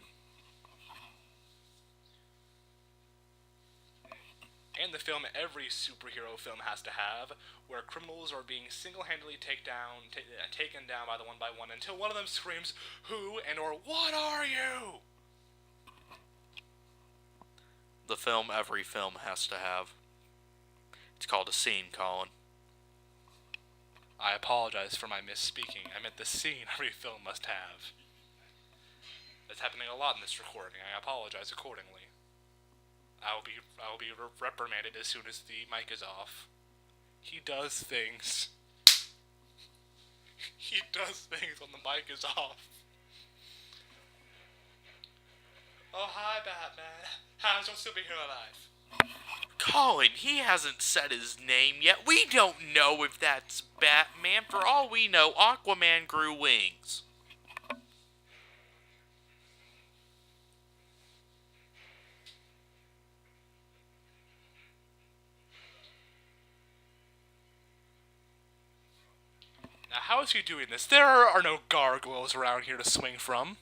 And the film every superhero film has to have, where criminals are being single-handedly taken down by one until one of them screams, "Who and or what are you?" The film every film has to have. It's called a scene, Colin. I apologize for my misspeaking. I meant the scene every film must have. That's happening a lot in this recording. I apologize accordingly. I will be reprimanded as soon as the mic is off. He does things. He does things when the mic is off. Oh, hi, Batman. How's your superhero life? Colin, he hasn't said his name yet. We don't know if that's Batman. For all we know, Aquaman grew wings. Now, how is he doing this? There are no gargoyles around here to swing from.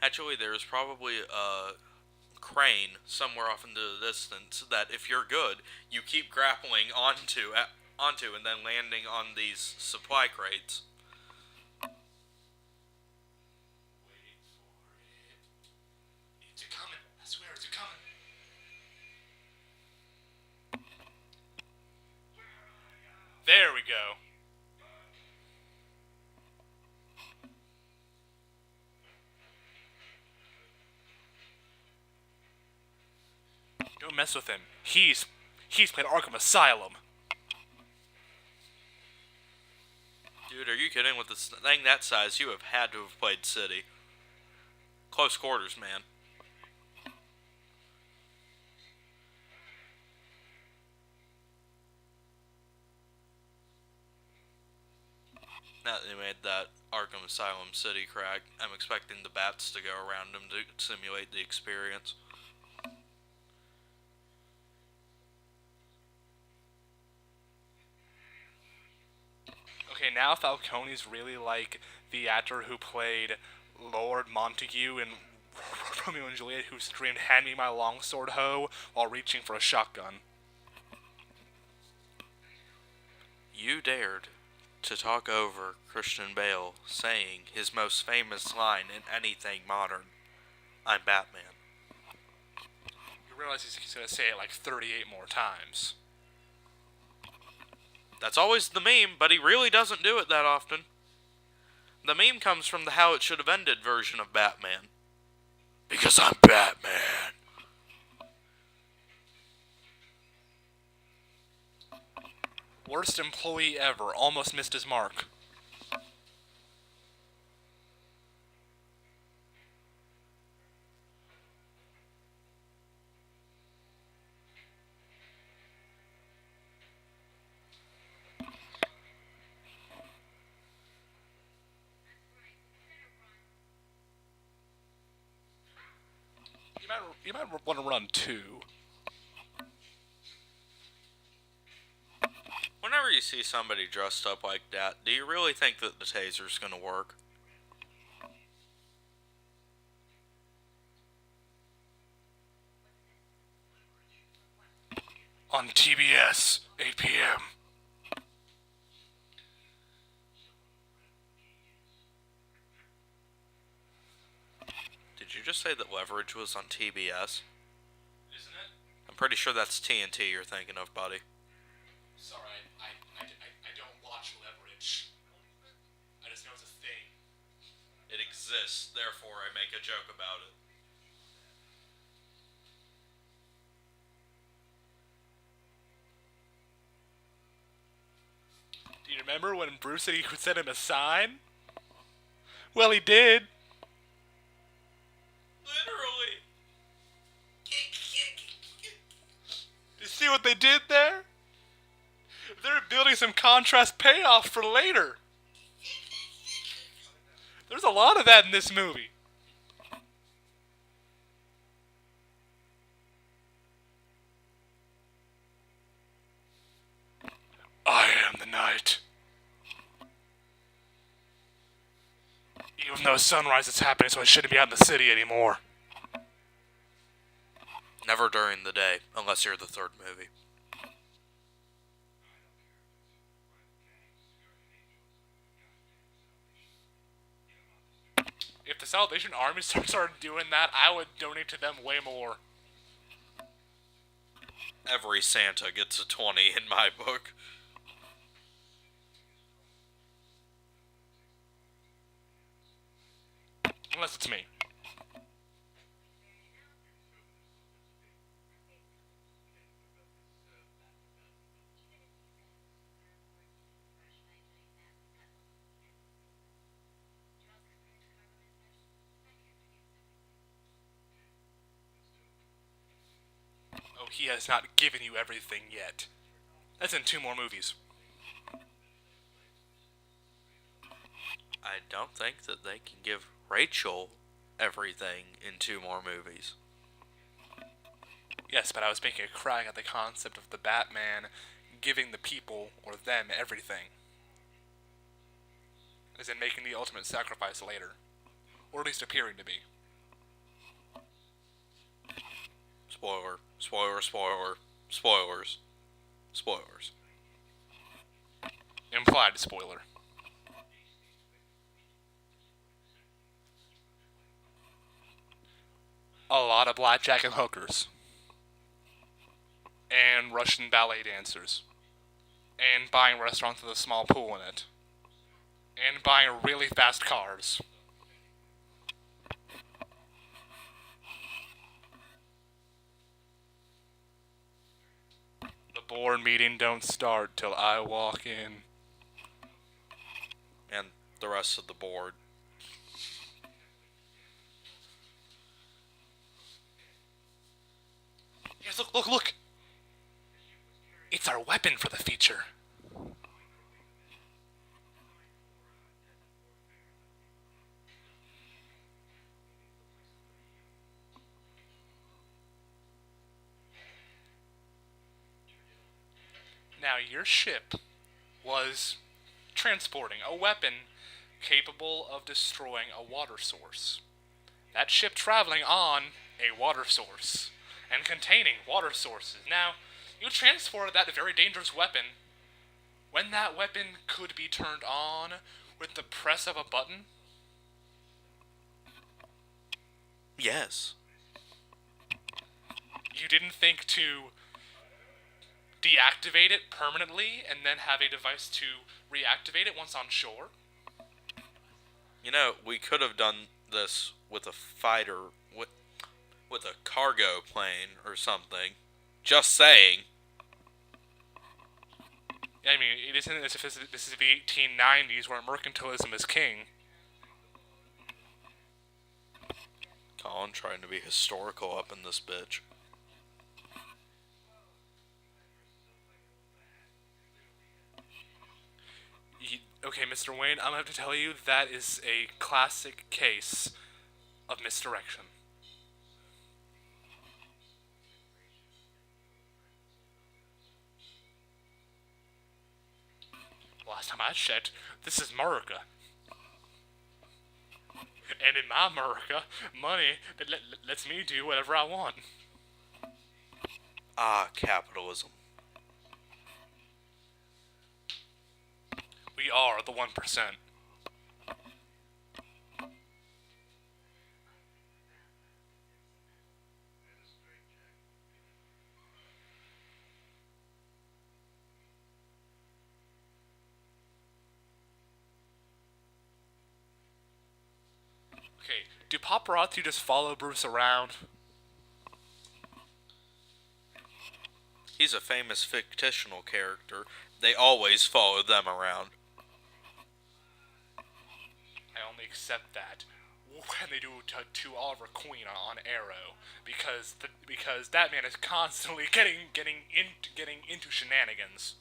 Actually, there's probably a crane somewhere off into the distance that, if you're good, you keep grappling onto and then landing on these supply crates. Wait for it. It's coming. I swear it's coming. There we go. Don't mess with him. He's played Arkham Asylum. Dude, are you kidding? With this thing that size, you have had to have played City. Close quarters, man. Now that they made that Arkham Asylum City crack, I'm expecting the bats to go around him to simulate the experience. Okay, now Falcone's really like the actor who played Lord Montague in Romeo and Juliet, who screamed, "Hand me my longsword, ho," while reaching for a shotgun. You dared to talk over Christian Bale saying his most famous line in anything modern. I'm Batman. You realize he's gonna say it like 38 more times. That's always the meme, but he really doesn't do it that often. The meme comes from the how it should have ended version of Batman. Because I'm Batman. Worst employee ever. Almost missed his mark. You might want to run too. Whenever you see somebody dressed up like that, do you really think that the taser's gonna work? On TBS, 8 p.m. Did you just say that Leverage was on TBS? Isn't it? I'm pretty sure that's TNT you're thinking of, buddy. Sorry, I don't watch Leverage. I just know it's a thing. It exists, therefore I make a joke about it. Do you remember when Bruce said he would send him a sign? Well, he did. Literally. You see what they did there? They're building some contrast payoff for later. There's a lot of that in this movie. I am the night. Even though sunrise is happening, so I shouldn't be out in the city anymore. Never during the day, unless you're the third movie. If the Salvation Army started doing that, I would donate to them way more. Every Santa gets a 20 in my book. Unless it's me. Oh, he has not given you everything yet. That's in 2 more movies. I don't think that they can give Rachel everything in 2 more movies. Yes, but I was making a crack at the concept of the Batman giving the people, or them, everything. As in making the ultimate sacrifice later. Or at least appearing to be. Spoiler, spoiler, spoiler, spoilers, spoilers. Implied spoiler. A lot of blackjack and hookers. And Russian ballet dancers. And buying restaurants with a small pool in it. And buying really fast cars. The board meeting don't start till I walk in. And the rest of the board. Yes, look, look, look! It's our weapon for the feature. Now, your ship was transporting a weapon capable of destroying a water source. That ship traveling on a water source and containing water sources. Now, you transported that very dangerous weapon when that weapon could be turned on with the press of a button. Yes. You didn't think to deactivate it permanently and then have a device to reactivate it once on shore? You know, we could have done this with a fighter, with a cargo plane or something. Just saying. I mean, it isn't as if this is the 1890s where mercantilism is king. Colin trying to be historical up in this bitch. Okay, Mr. Wayne, I'm going to have to tell you that is a classic case of misdirection. Last time I checked, this is America. And in my America, money lets me do whatever I want. Ah, capitalism. We are the 1%. Okay, do paparazzi just follow Bruce around? He's a famous fictional character. They always follow them around. I only accept that when they do to Oliver Queen on Arrow, because that man is constantly getting into shenanigans.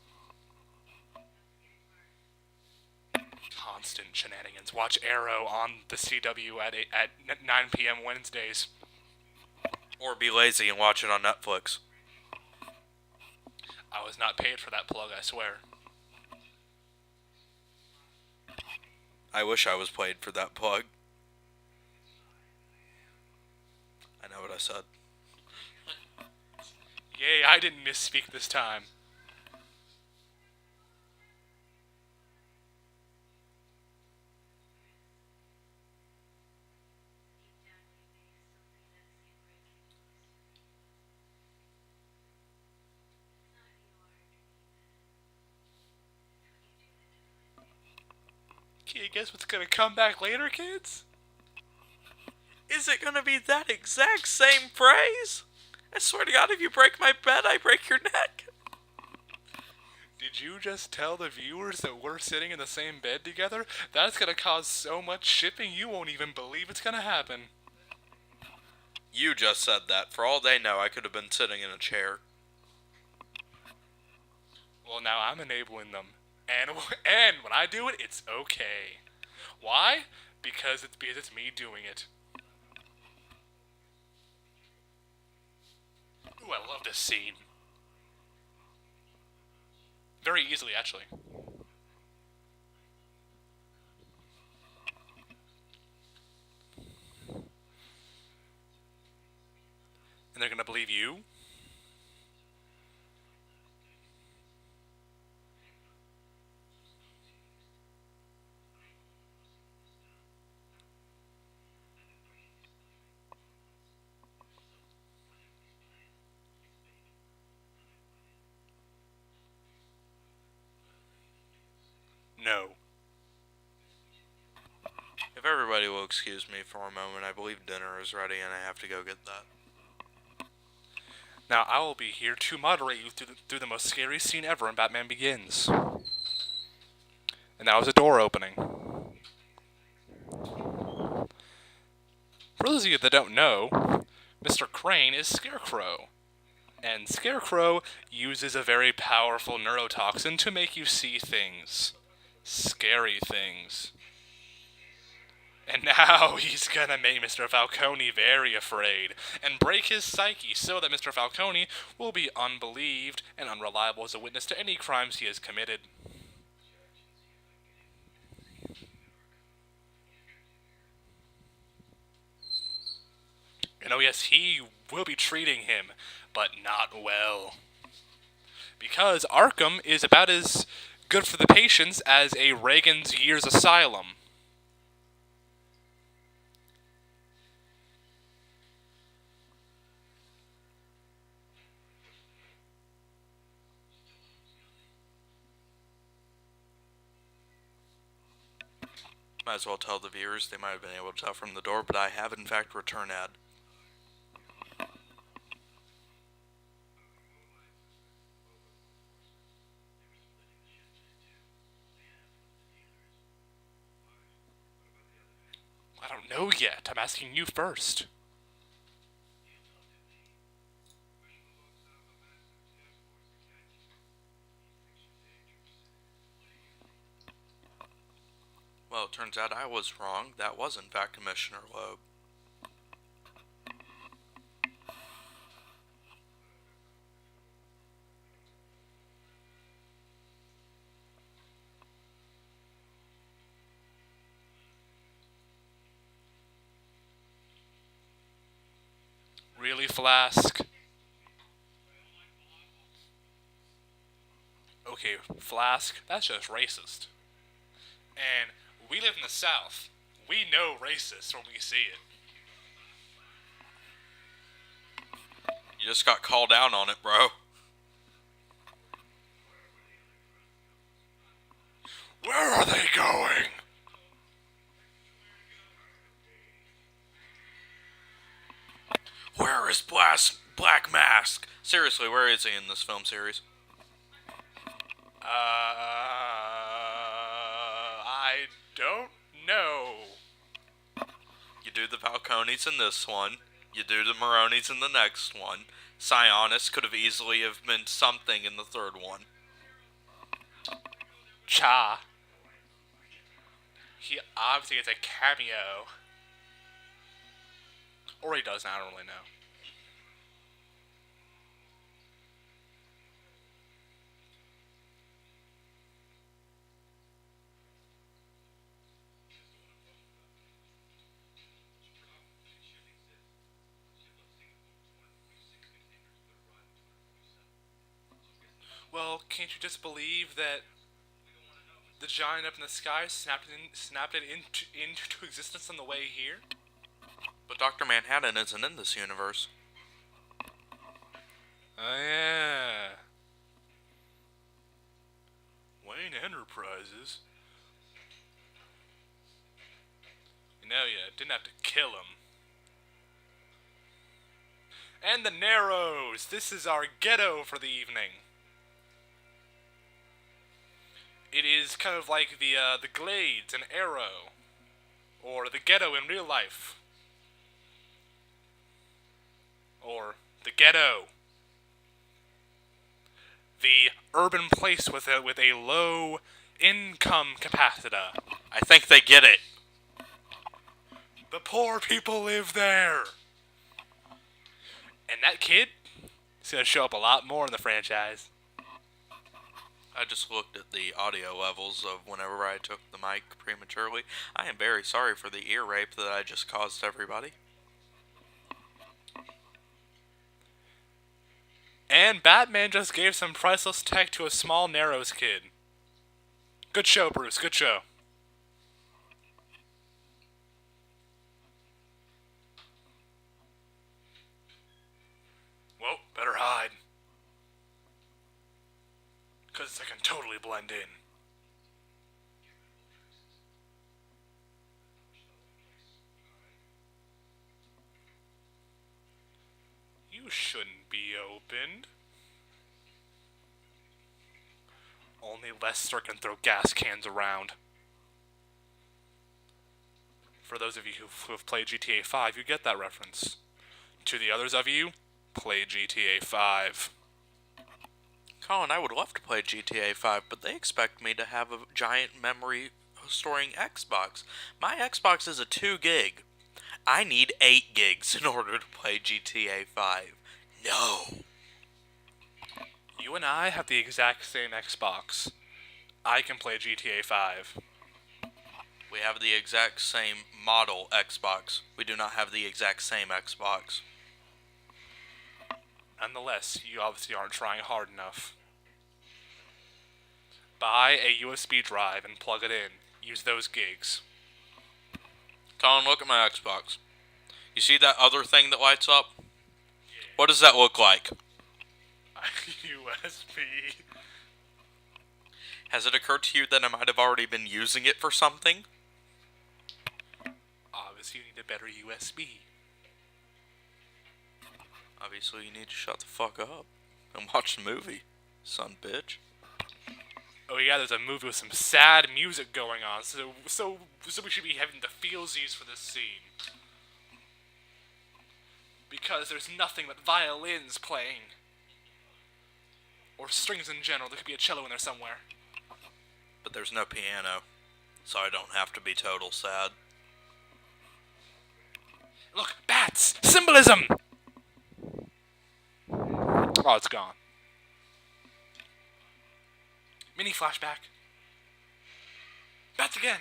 Constant shenanigans. Watch Arrow on the CW at 9 p.m. Wednesdays. Or be lazy and watch it on Netflix. I was not paid for that plug, I swear. I wish I was paid for that plug. I know what I said. Yay, I didn't misspeak this time. Can you guess what's gonna come back later, kids? Is it gonna be that exact same phrase? I swear to God, if you break my bed, I break your neck. Did you just tell the viewers that we're sitting in the same bed together? That's gonna cause so much shipping you won't even believe it's gonna happen. You just said that. For all they know, I could have been sitting in a chair. Well, now I'm enabling them. And when I do it, it's okay. Why? Because it's me doing it. Ooh, I love this scene. Very easily, actually. And they're gonna believe you? No. If everybody will excuse me for a moment, I believe dinner is ready and I have to go get that. Now, I will be here to moderate you through the most scary scene ever in Batman Begins. And that was a door opening. For those of you that don't know, Mr. Crane is Scarecrow. And Scarecrow uses a very powerful neurotoxin to make you see things. Scary things. And now he's gonna make Mr. Falcone very afraid, and break his psyche so that Mr. Falcone will be unbelieved and unreliable as a witness to any crimes he has committed. And oh yes, he will be treating him, but not well. Because Arkham is about as good for the patients as a Reagan's Years Asylum. Might as well tell the viewers, they might have been able to tell from the door, but I have in fact returned ad. I don't know yet. I'm asking you first. Well, it turns out I was wrong. That was in fact Commissioner Loeb. Really, Flask? Okay, Flask, that's just racist. And we live in the South. We know racist when we see it. You just got called out on it, bro. Where are they going? Where is Black Mask? Seriously, where is he in this film series? I don't know. You do the Falcones in this one. You do the Maronis in the next one. Sionis could have easily have been something in the third one. Cha. He obviously gets a cameo. Or he doesn't, I don't really know. Well, can't you just believe that the giant up in the sky snapped it into existence on the way here? But Dr. Manhattan isn't in this universe. Oh, yeah. Wayne Enterprises. No, you didn't have to kill him. And the Narrows! This is our ghetto for the evening. It is kind of like the Glades and Arrow. Or the ghetto in real life. Or the ghetto. The urban place with a low income capacita. I think they get it. The poor people live there. And that kid is going to show up a lot more in the franchise. I just looked at the audio levels of whenever I took the mic prematurely. I am very sorry for the ear rape that I just caused everybody. And Batman just gave some priceless tech to a small Narrows kid. Good show, Bruce. Good show. Well, better hide. Because I can totally blend in. You shouldn't be opened. Only Lester can throw gas cans around. For those of you who have played GTA 5, you get that reference. To the others of you, play GTA 5. Colin, I would love to play GTA 5, but they expect me to have a giant memory storing Xbox. My Xbox is a 2 gig. I need 8 gigs in order to play GTA 5. No. You and I have the exact same Xbox. I can play GTA 5. We have the exact same model Xbox. We do not have the exact same Xbox. Nonetheless, you obviously aren't trying hard enough. Buy a USB drive and plug it in. Use those gigs. Colin, look at my Xbox. You see that other thing that lights up? What does that look like? USB. Has it occurred to you that I might have already been using it for something? Obviously, you need a better USB. Obviously, you need to shut the fuck up and watch the movie, son bitch. Oh yeah, there's a movie with some sad music going on, so we should be having the feelsies for this scene. Because there's nothing but violins playing. Or strings in general, there could be a cello in there somewhere. But there's no piano, so I don't have to be total sad. Look, bats! Symbolism! Oh, it's gone. Mini flashback. Bats again!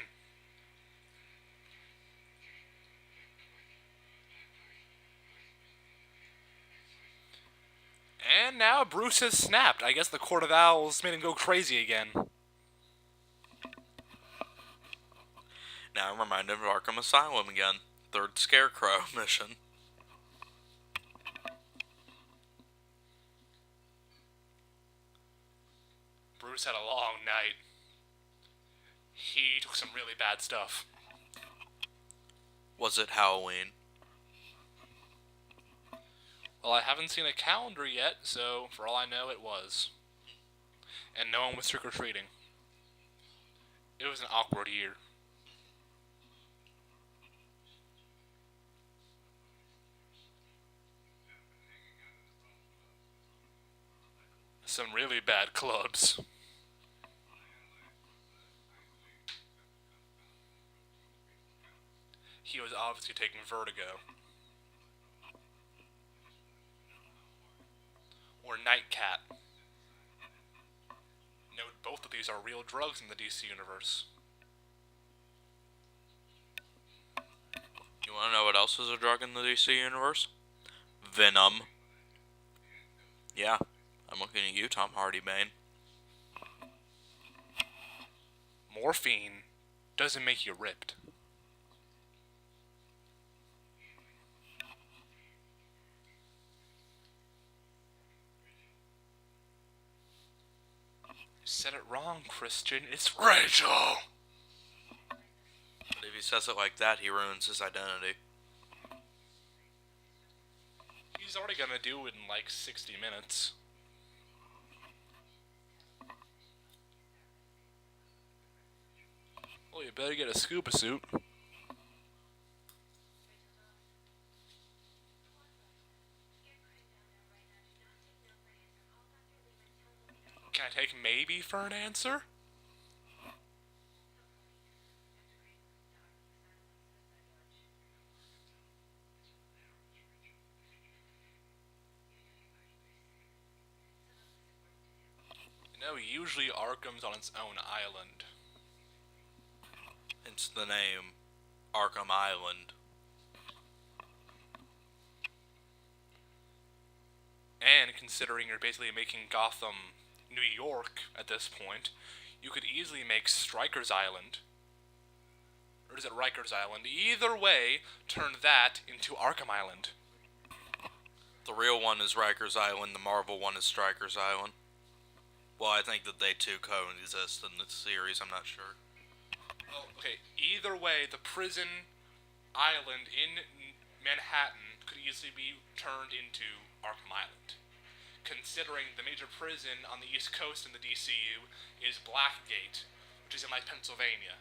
And now Bruce has snapped. I guess the Court of Owls made him go crazy again. Now I'm reminded of Arkham Asylum again. Third Scarecrow mission. Bruce had a long night. He took some really bad stuff. Was it Halloween? Well, I haven't seen a calendar yet, so for all I know, it was. And no one was trick-or-treating. It was an awkward year. Some really bad clubs. He was obviously taking vertigo. Or Nightcat. Note both of these are real drugs in the DC universe. You wanna know what else is a drug in the DC universe? Venom. Yeah, I'm looking at you, Tom Hardy, Bane. Morphine doesn't make you ripped. You said it wrong, Christian. It's Rachel! But if he says it like that, he ruins his identity. He's already gonna do it in like 60 minutes. Well, you better get a scuba suit. Can I take maybe for an answer? No, usually Arkham's on its own island. Hence the name Arkham Island. And considering you're basically making Gotham New York at this point, you could easily make Stryker's Island. Or is it Riker's Island? Either way, turn that into Arkham Island. The real one is Riker's Island, the Marvel one is Stryker's Island. Well, I think that they two coexist in this series, I'm not sure. Well, okay, either way, the prison island in Manhattan could easily be turned into Arkham Island. Considering the major prison on the East Coast in the DCU is Blackgate, which is in like Pennsylvania.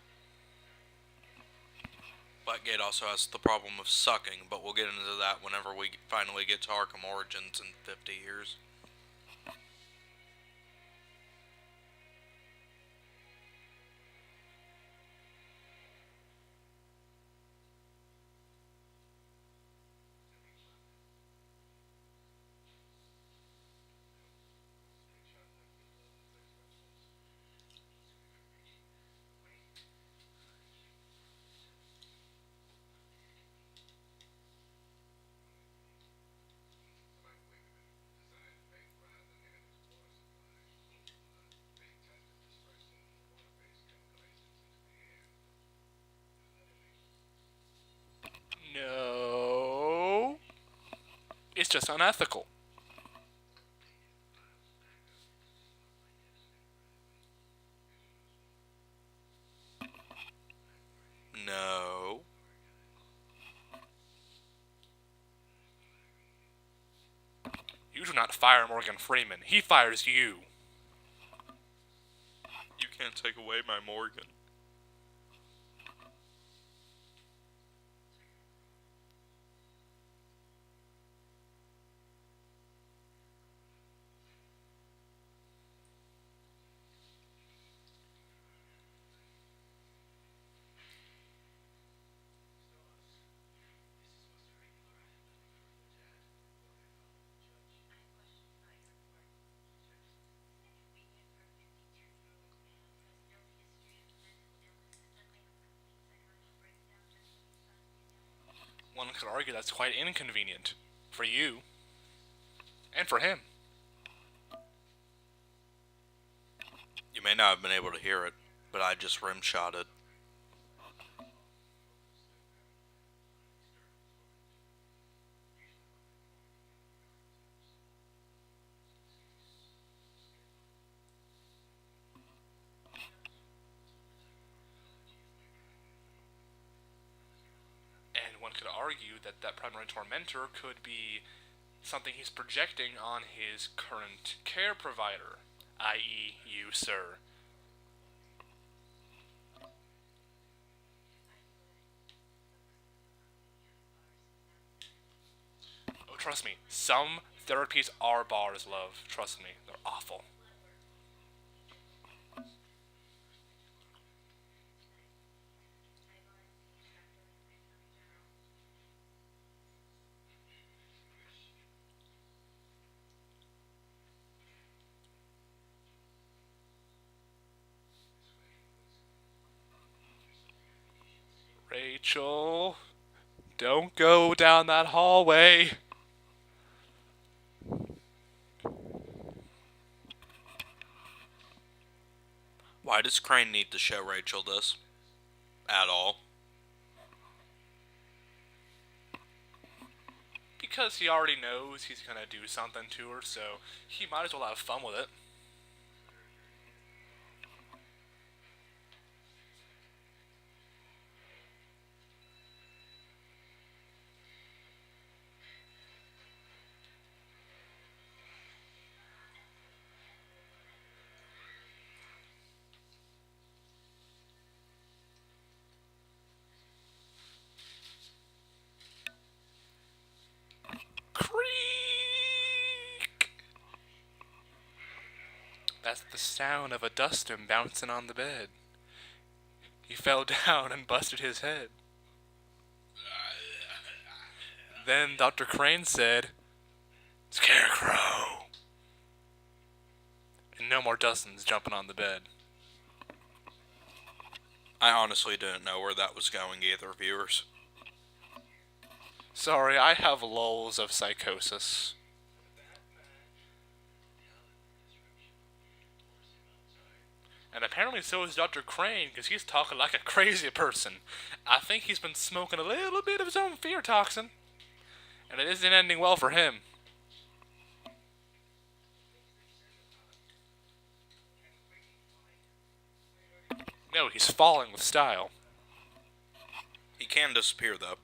Blackgate also has the problem of sucking, but we'll get into that whenever we finally get to Arkham Origins in 50 years. No. It's just unethical. No. You do not fire Morgan Freeman. He fires you. You can't take away my Morgan. One could argue that's quite inconvenient. For you. And for him. You may not have been able to hear it, but I just rim-shotted. And one could argue that that primary tormentor could be something he's projecting on his current care provider, i.e., you, sir. Oh, trust me, some therapies are bars, love. Trust me, they're awful. Rachel, don't go down that hallway. Why does Crane need to show Rachel this? At all? Because he already knows he's gonna do something to her, so he might as well have fun with it. That's the sound of a dustin bouncing on the bed. He fell down and busted his head. Then Dr. Crane said, Scarecrow! And no more Dustins jumping on the bed. I honestly didn't know where that was going either, viewers. Sorry, I have lulls of psychosis. And apparently so is Dr. Crane, because he's talking like a crazy person. I think he's been smoking a little bit of his own fear toxin. And it isn't ending well for him. No, he's falling with style. He can disappear, though.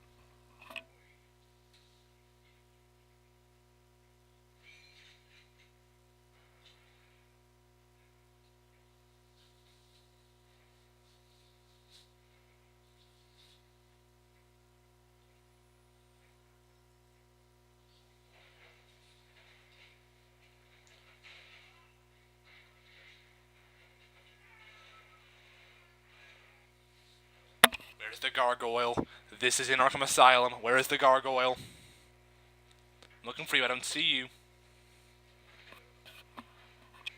Where's the gargoyle? This is in Arkham Asylum. Where is the gargoyle? I'm looking for you. I don't see you.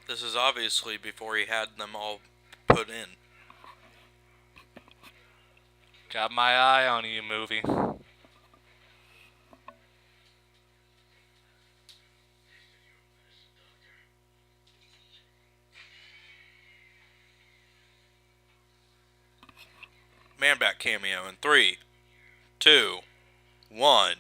This is obviously before he had them all put in. Got my eye on you, movie. Man-Bat cameo in 3, 2, 1.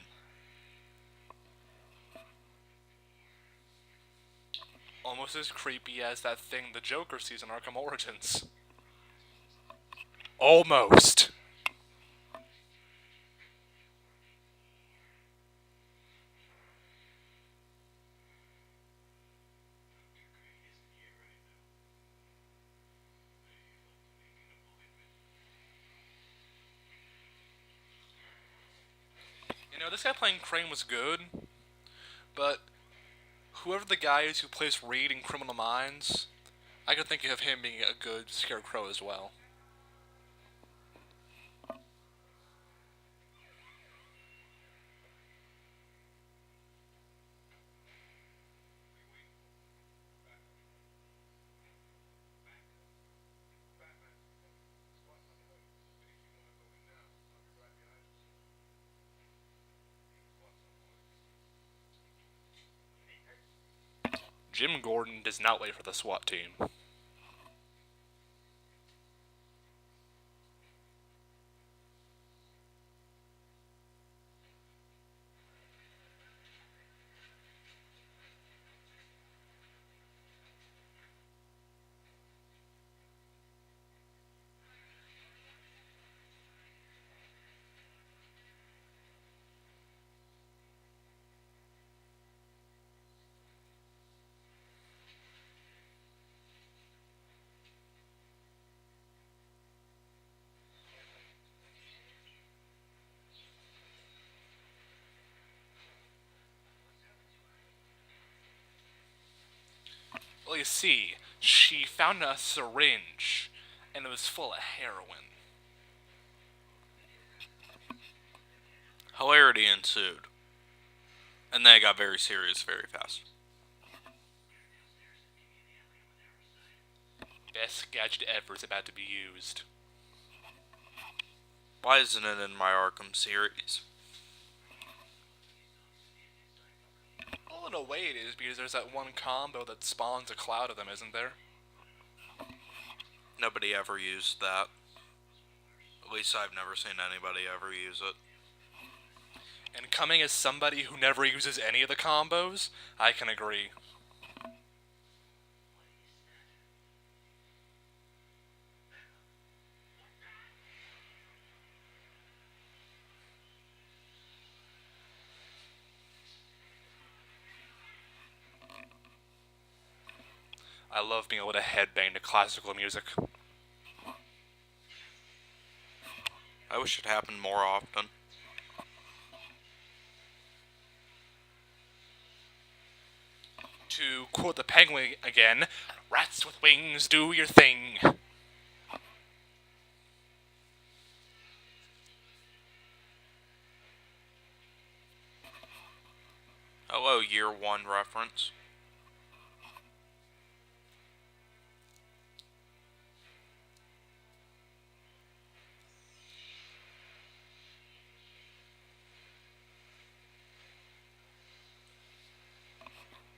Almost as creepy as that thing the Joker sees in Arkham Origins. Almost. You know, this guy playing Crane was good, but whoever the guy is who plays Reed in Criminal Minds, I could think of him being a good Scarecrow as well. Jim Gordon does not wait for the SWAT team. Well, you see, she found a syringe, and it was full of heroin. Hilarity ensued. And then it got very serious very fast. Best gadget ever is about to be used. Why isn't it in my Arkham series? Well, in a way it is, because there's that one combo that spawns a cloud of them, isn't there? Nobody ever used that. At least I've never seen anybody ever use it. And coming as somebody who never uses any of the combos, I can agree. I love being able to headbang to classical music. I wish it happened more often. To quote the Penguin again, Rats with wings, do your thing. Hello, year one reference.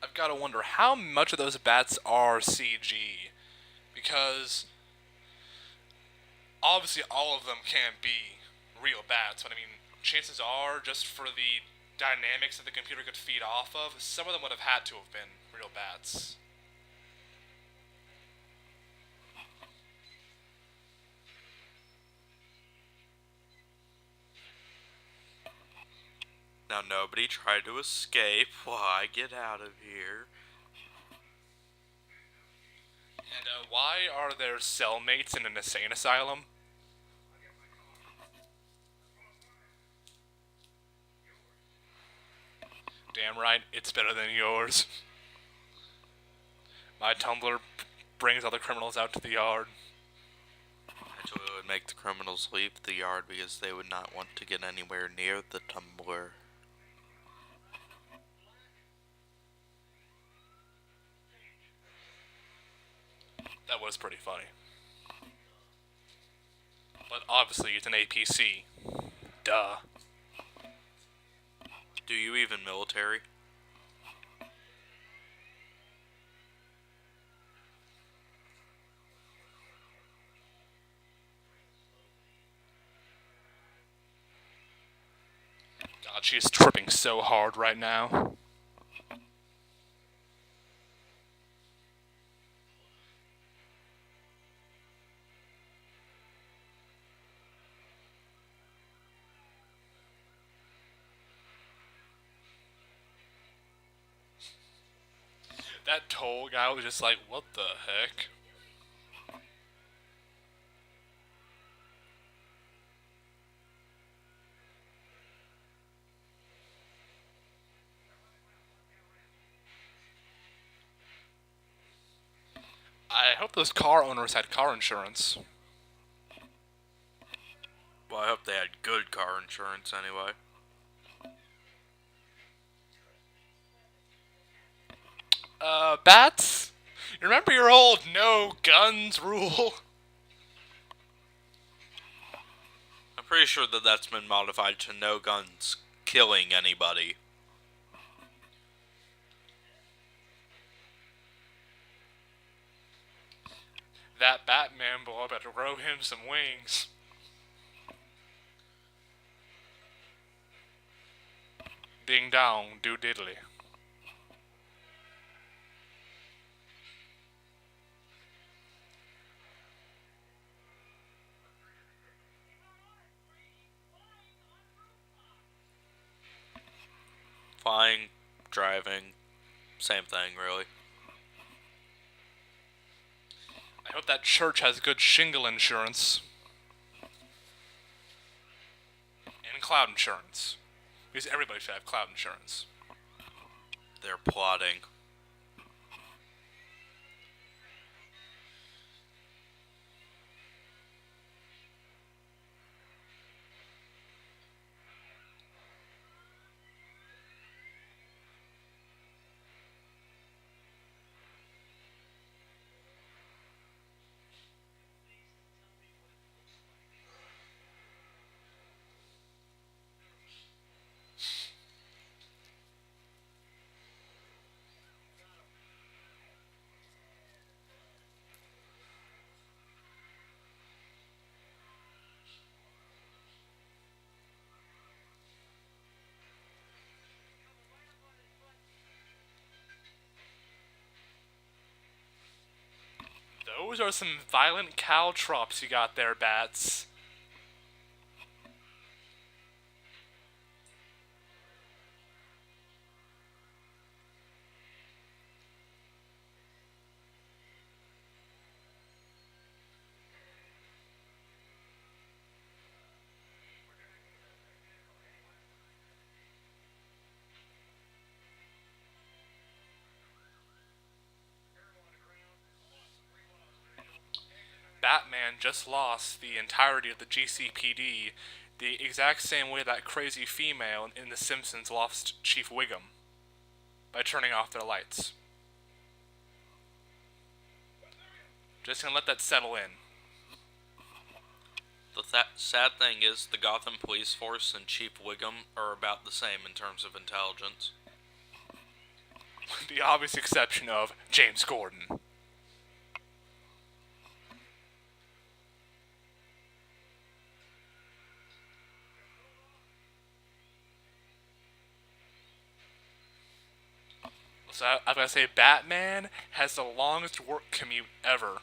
I've got to wonder how much of those bats are CG. Because obviously all of them can't be real bats, but I mean, chances are, just for the dynamics that the computer could feed off of, some of them would have had to have been real bats. Now nobody tried to escape. Why? Get out of here. And why are there cellmates in an insane asylum? Damn right, it's better than yours. My Tumblr brings other criminals out to the yard. Actually, it would make the criminals leave the yard because they would not want to get anywhere near the Tumblr. That was pretty funny. But obviously, it's an APC. Duh. Do you even military? God, she is tripping so hard right now. That toll guy was just like, what the heck? I hope those car owners had car insurance. Well, I hope they had good car insurance anyway. Bats? You remember your old no guns rule? I'm pretty sure that that's been modified to no guns killing anybody. That Batman boy better grow him some wings. Ding dong, do diddly. Flying, driving, same thing, really. I hope that church has good shingle insurance. And cloud insurance. Because everybody should have cloud insurance. They're plotting. Those are some violent caltrops you got there, Bats. Batman just lost the entirety of the GCPD the exact same way that crazy female in The Simpsons lost Chief Wiggum by turning off their lights. Just gonna let that settle in. The sad thing is, the Gotham police force and Chief Wiggum are about the same in terms of intelligence. With the obvious exception of James Gordon. So I gotta say, Batman has the longest work commute ever.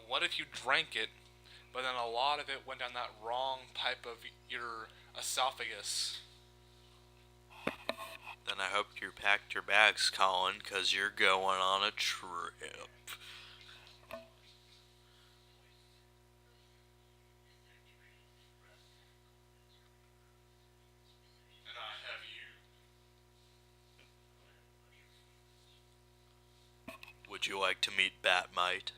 What if you drank it, but then a lot of it went down that wrong pipe of your esophagus? Then I hope you packed your bags, Colin, because you're going on a trip. And I have you. Would you like to meet Batmite?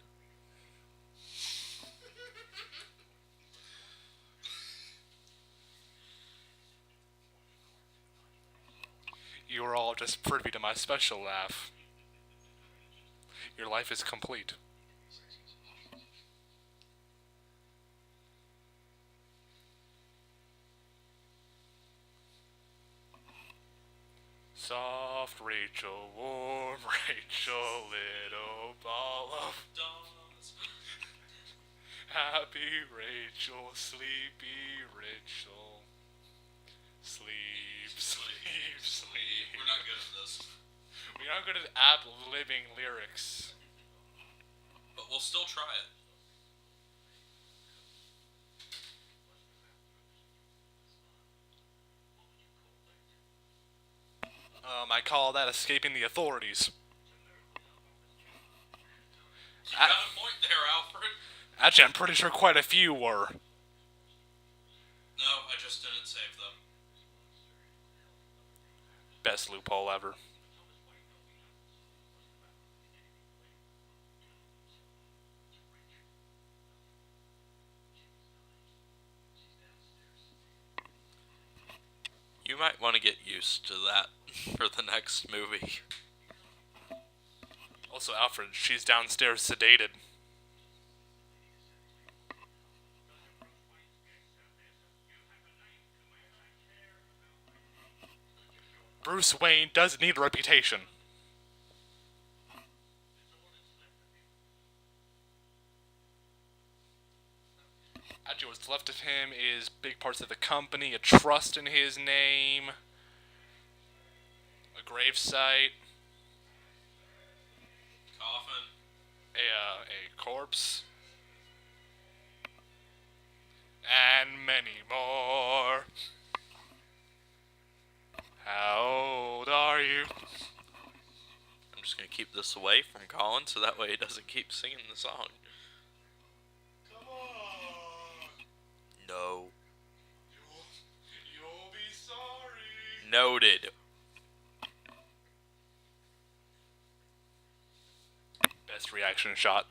You are all just privy to my special laugh. Your life is complete. Soft Rachel, warm Rachel, little ball of dolls. Happy Rachel, sleepy Rachel. Sleep, sleep, sleep. We're not good at this. We aren't good at ad-libbing lyrics. But we'll still try it. I call that escaping the authorities. You got a point there, Alfred. Actually, I'm pretty sure quite a few were. No, I just didn't save them. Best loophole ever. You might want to get used to that for the next movie. Also, Alfred, she's downstairs sedated. Bruce Wayne does need a reputation. Actually, what's left of him is big parts of the company, a trust in his name, a gravesite, Coffin. a corpse, and many more. How old are you? I'm just going to keep this away from Colin so that way he doesn't keep singing the song. Come on. No. You'll be sorry. Noted. Best reaction shot.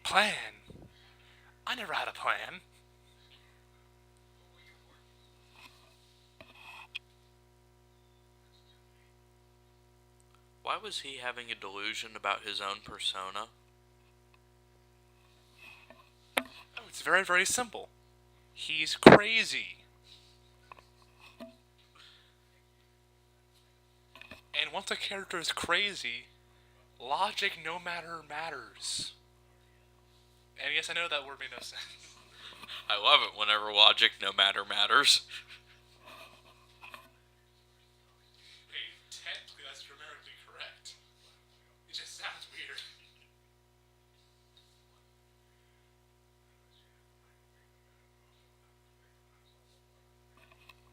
Plan? I never had a plan. Why was he having a delusion about his own persona? Oh, it's very, very simple. He's crazy. And once a character is crazy, logic no matter matters. And yes, I know that word made no sense. I love it whenever logic no matter matters. Hey, technically that's grammatically correct. It just sounds weird.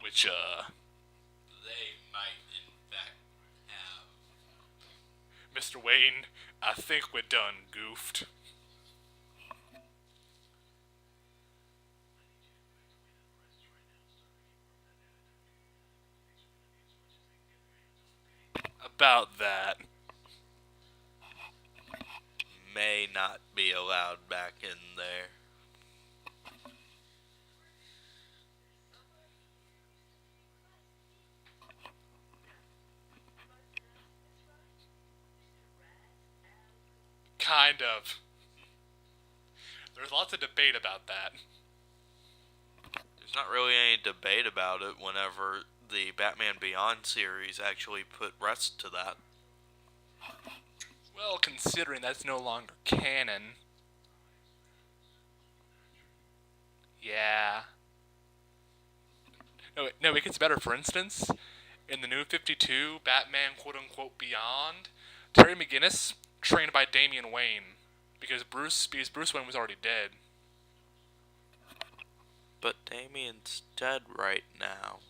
Which, They might, in fact, have. Mr. Wayne, I think we're done, goofed. About that. May not be allowed back in there. Kind of. There's lots of debate about that. There's not really any debate about it whenever the Batman Beyond series actually put rest to that. Well, considering that's no longer canon. Yeah. No, it gets better. For instance, in the New 52, Batman quote-unquote Beyond, Terry McGinnis trained by Damian Wayne because Bruce Wayne was already dead. But Damian's dead right now.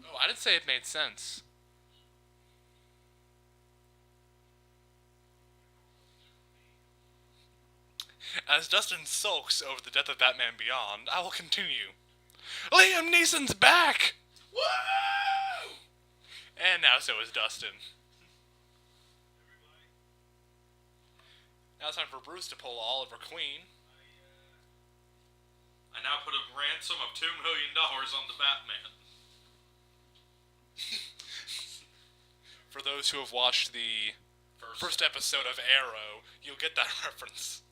Oh, I didn't say it made sense. As Dustin sulks over the death of Batman Beyond, I will continue. Liam Neeson's back! Woo! And now so is Dustin. Now it's time for Bruce to pull Oliver Queen. I now put a ransom of $2 million on the Batman. For those who have watched the first episode of Arrow, you'll get that reference.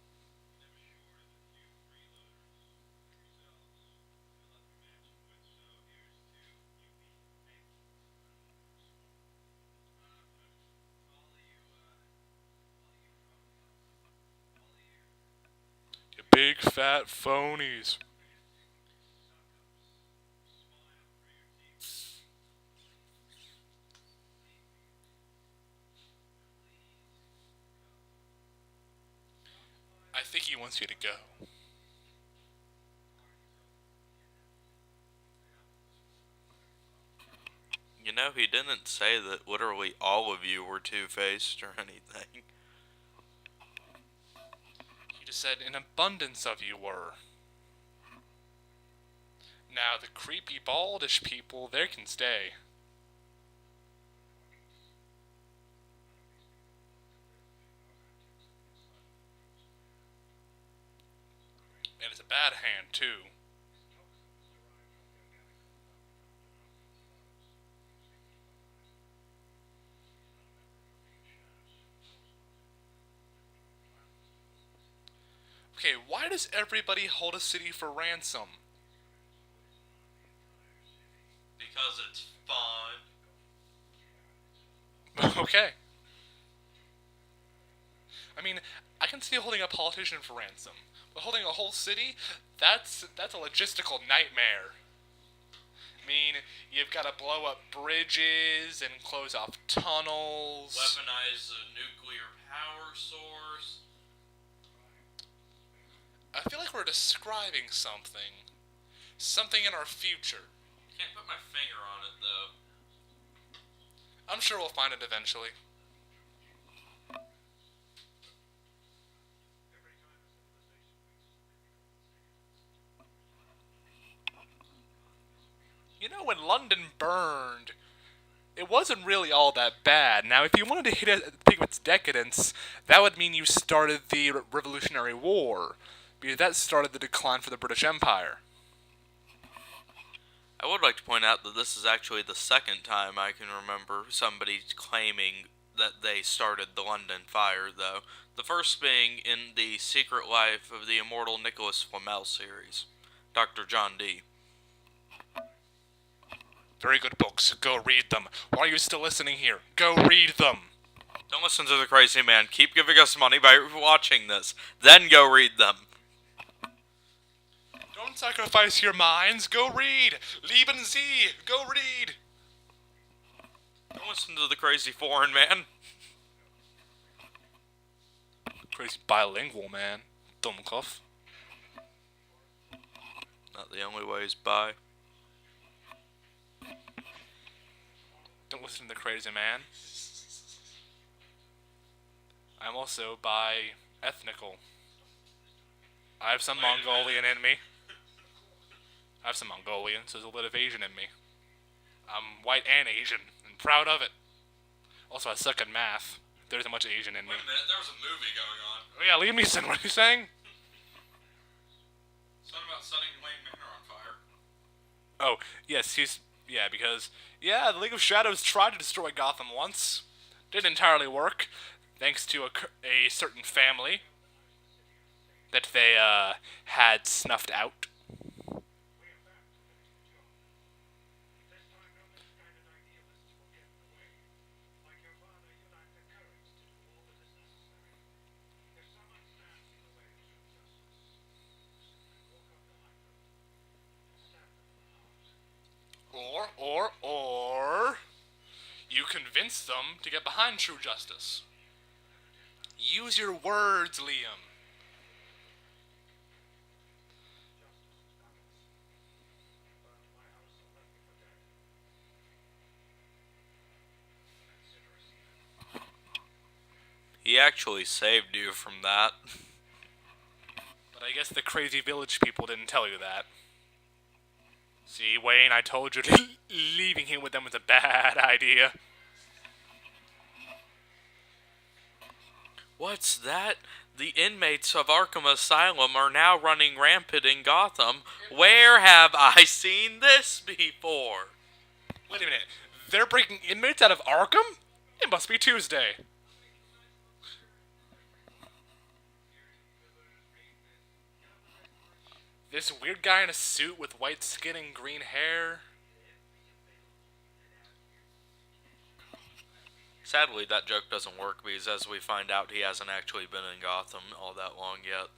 You big fat phonies. I think he wants you to go. You know, he didn't say that literally all of you were two-faced or anything. He just said an abundance of you were. Now the creepy baldish people, they can stay. And it's a bad hand, too. Okay, why does everybody hold a city for ransom? Because it's fun. Okay. I mean, I can see holding a politician for ransom, but holding a whole city, that's a logistical nightmare. I mean, you've got to blow up bridges and close off tunnels. Weaponize a nuclear power source. I feel like we're describing something. Something in our future. Can't put my finger on it, though. I'm sure we'll find it eventually. You know, when London burned, it wasn't really all that bad. Now, if you wanted to hit it at the peak of its decadence, that would mean you started the Revolutionary War, because that started the decline for the British Empire. I would like to point out that this is actually the second time I can remember somebody claiming that they started the London fire, though. The first being in the Secret Life of the Immortal Nicholas Flamel series, Dr. John Dee. Very good books. Go read them. Why are you still listening here? Go read them. Don't listen to the crazy man. Keep giving us money by watching this. Then go read them. Don't sacrifice your minds. Go read. Lieben Sie. Go read. Don't listen to the crazy foreign man. Crazy bilingual man. Dummkopf. Not the only way is by. Don't listen to the crazy man. I'm also bi-ethnical. I have some Mongolian in me. I have some Mongolian, so there's a little bit of Asian in me. I'm white and Asian, and proud of it. Also, I suck at math. There isn't much Asian in me. Wait a minute, there was a movie going on. Oh yeah, Liam Neeson, what are you saying? Something about setting Wayne Manor on fire. Oh, yes, because the League of Shadows tried to destroy Gotham once. Didn't entirely work, thanks to a certain family that they, had snuffed out. Or, you convince them to get behind true justice. Use your words, Liam. He actually saved you from that. But I guess the crazy village people didn't tell you that. See, Wayne, I told you leaving him with them was a bad idea. What's that? The inmates of Arkham Asylum are now running rampant in Gotham. Where have I seen this before? Wait a minute. They're breaking inmates out of Arkham? It must be Tuesday. This weird guy in a suit with white skin and green hair. Sadly, that joke doesn't work because, as we find out, he hasn't actually been in Gotham all that long yet.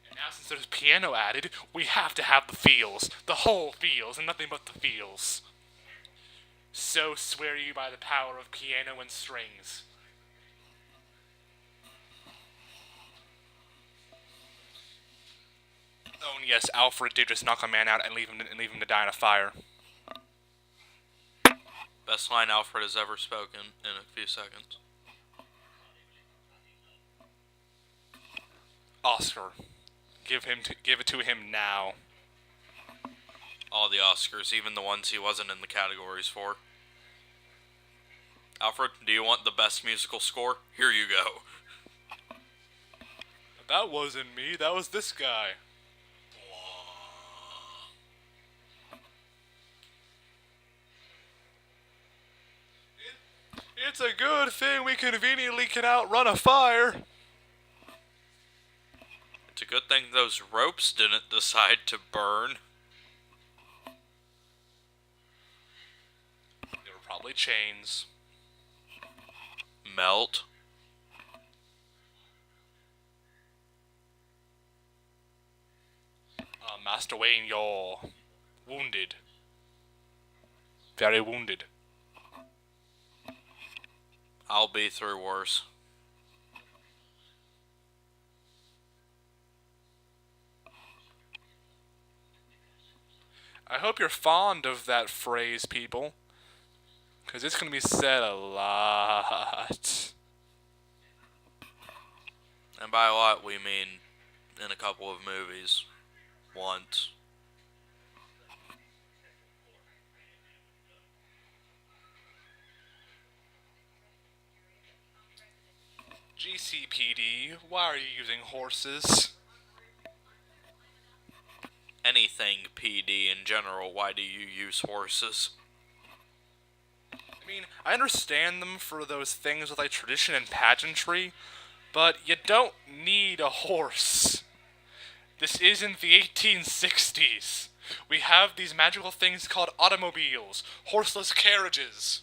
And now since there's piano added, we have to have the feels. The whole feels, and nothing but the feels. So swear you by the power of piano and strings. Oh, and yes, Alfred did just knock a man out and leave him to die in a fire. Best line Alfred has ever spoken in a few seconds. Oscar, give it to him now. All the Oscars, even the ones he wasn't in the categories for. Alfred, do you want the best musical score? Here you go. That wasn't me, that was this guy. It's a good thing we conveniently can outrun a fire. It's a good thing those ropes didn't decide to burn. They were probably chains. Melt. Master Wayne, you're wounded. Very wounded. I'll be through worse. I hope you're fond of that phrase, people. Because it's going to be said a lot. And by a lot, we mean in a couple of movies. Once. GCPD, why are you using horses? Anything PD in general, why do you use horses? I mean, I understand them for those things with like tradition and pageantry, but you don't need a horse. This isn't the 1860s. We have these magical things called automobiles, horseless carriages.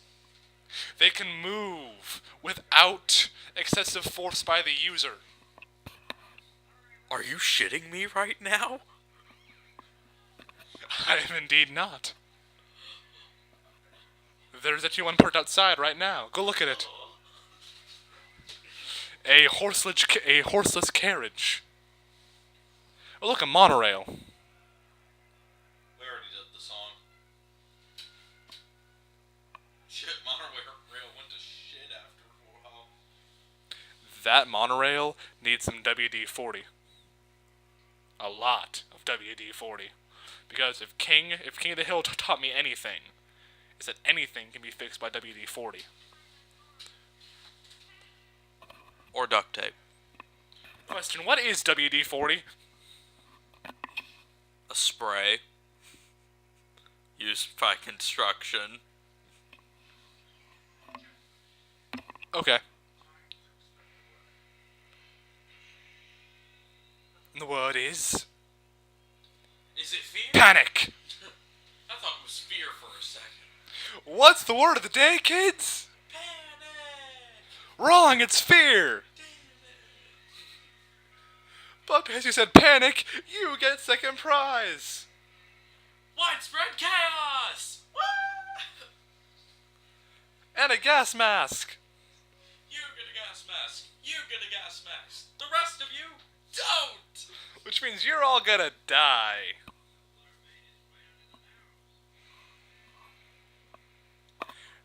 They can move without excessive force by the user. Are you shitting me right now? I am indeed not. There's actually one parked outside right now. Go look at it. A horseless carriage. Oh, look, a monorail. We already did the song. Shit, monorail went to shit after a while. That monorail needs some WD-40. A lot of WD-40. Because if King of the Hill taught me anything, is that anything can be fixed by WD-40. Or duct tape. Question, what is WD-40? A spray. Used by construction. Okay. And the word is... Is it fear? panic! I thought it was fear for a second. What's the word of the day, kids? Panic! Wrong, it's fear! But because you said panic, you get second prize! Widespread chaos! And a gas mask! You get a gas mask. You get a gas mask. The rest of you, don't! Which means you're all gonna die.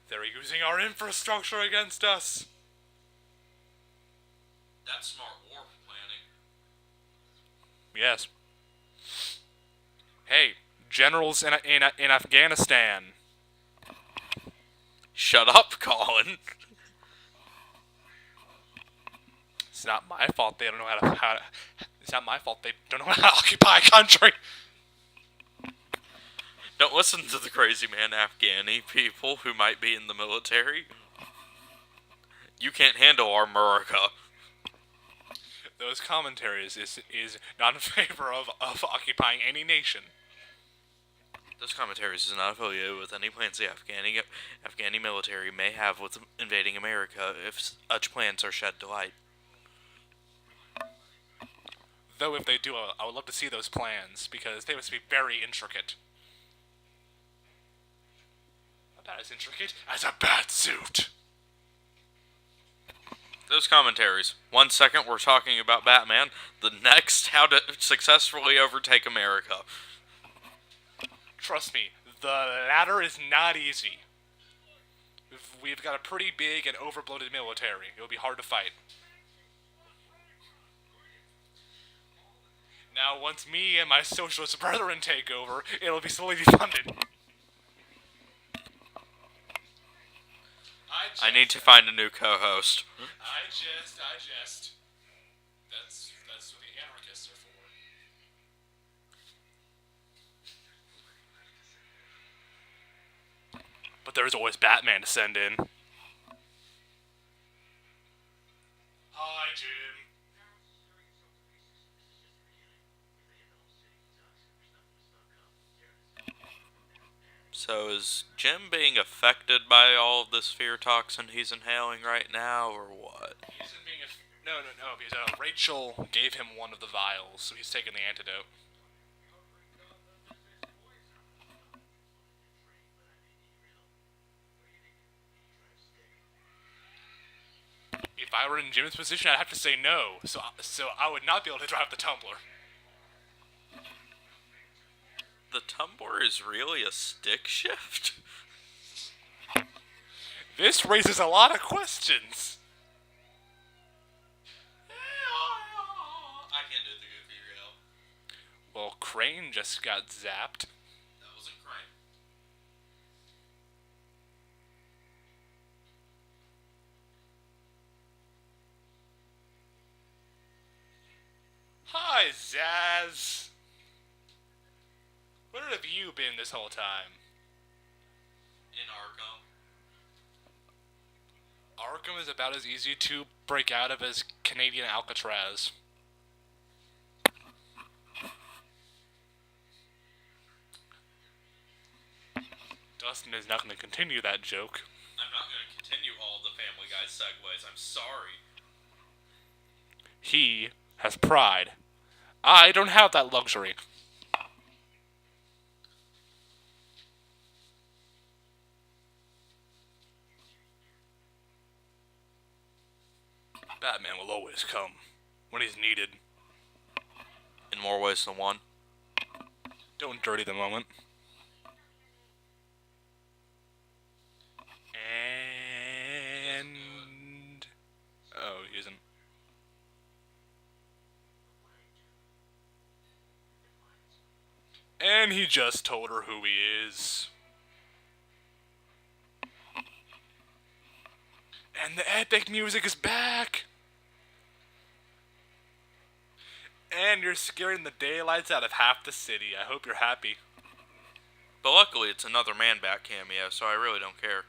They're using our infrastructure against us. That's smart war planning. Yes. Hey, generals in Afghanistan. Shut up, Colin. It's not my fault they don't know how to it's not my fault they don't know how to occupy a country. Don't listen to the crazy man Afghani people who might be in the military. You can't handle our America. Those commentaries is not in favor of occupying any nation. Those commentaries is not affiliated with any plans the Afghani military may have with invading America if such plans are shed to light. Though if they do, I would love to see those plans, because they must be very intricate. About as intricate as a bat suit. Those commentaries. 1 second we're talking about Batman, the next how to successfully overtake America. Trust me, the latter is not easy. We've got a pretty big and overbloated military. It'll be hard to fight. Now, once me and my socialist brethren take over, it'll be slowly defunded. I need to find a new co-host. I jest. That's what the anarchists are for. But there's always Batman to send in. Hi, Jim. So is Jim being affected by all of this fear toxin he's inhaling right now, or what? He isn't being no, because Rachel gave him one of the vials, so he's taking the antidote. If I were in Jim's position, I'd have to say no, so I would not be able to drive the tumbler. The tumbler is really a stick shift? This raises a lot of questions. I can't do the goofy reel. Well, Crane just got zapped. That wasn't Crane. Hi, Zaz. Where have you been this whole time? In Arkham. Arkham is about as easy to break out of as Canadian Alcatraz. Dustin is not going to continue that joke. I'm not going to continue all the Family Guy segues. I'm sorry. He has pride. I don't have that luxury. Batman will always come when he's needed. In more ways than one. Don't dirty the moment. And... Oh, he isn't. And he just told her who he is. And the epic music is back! And you're scaring the daylights out of half the city. I hope you're happy. But luckily, it's another Man-Bat cameo, so I really don't care.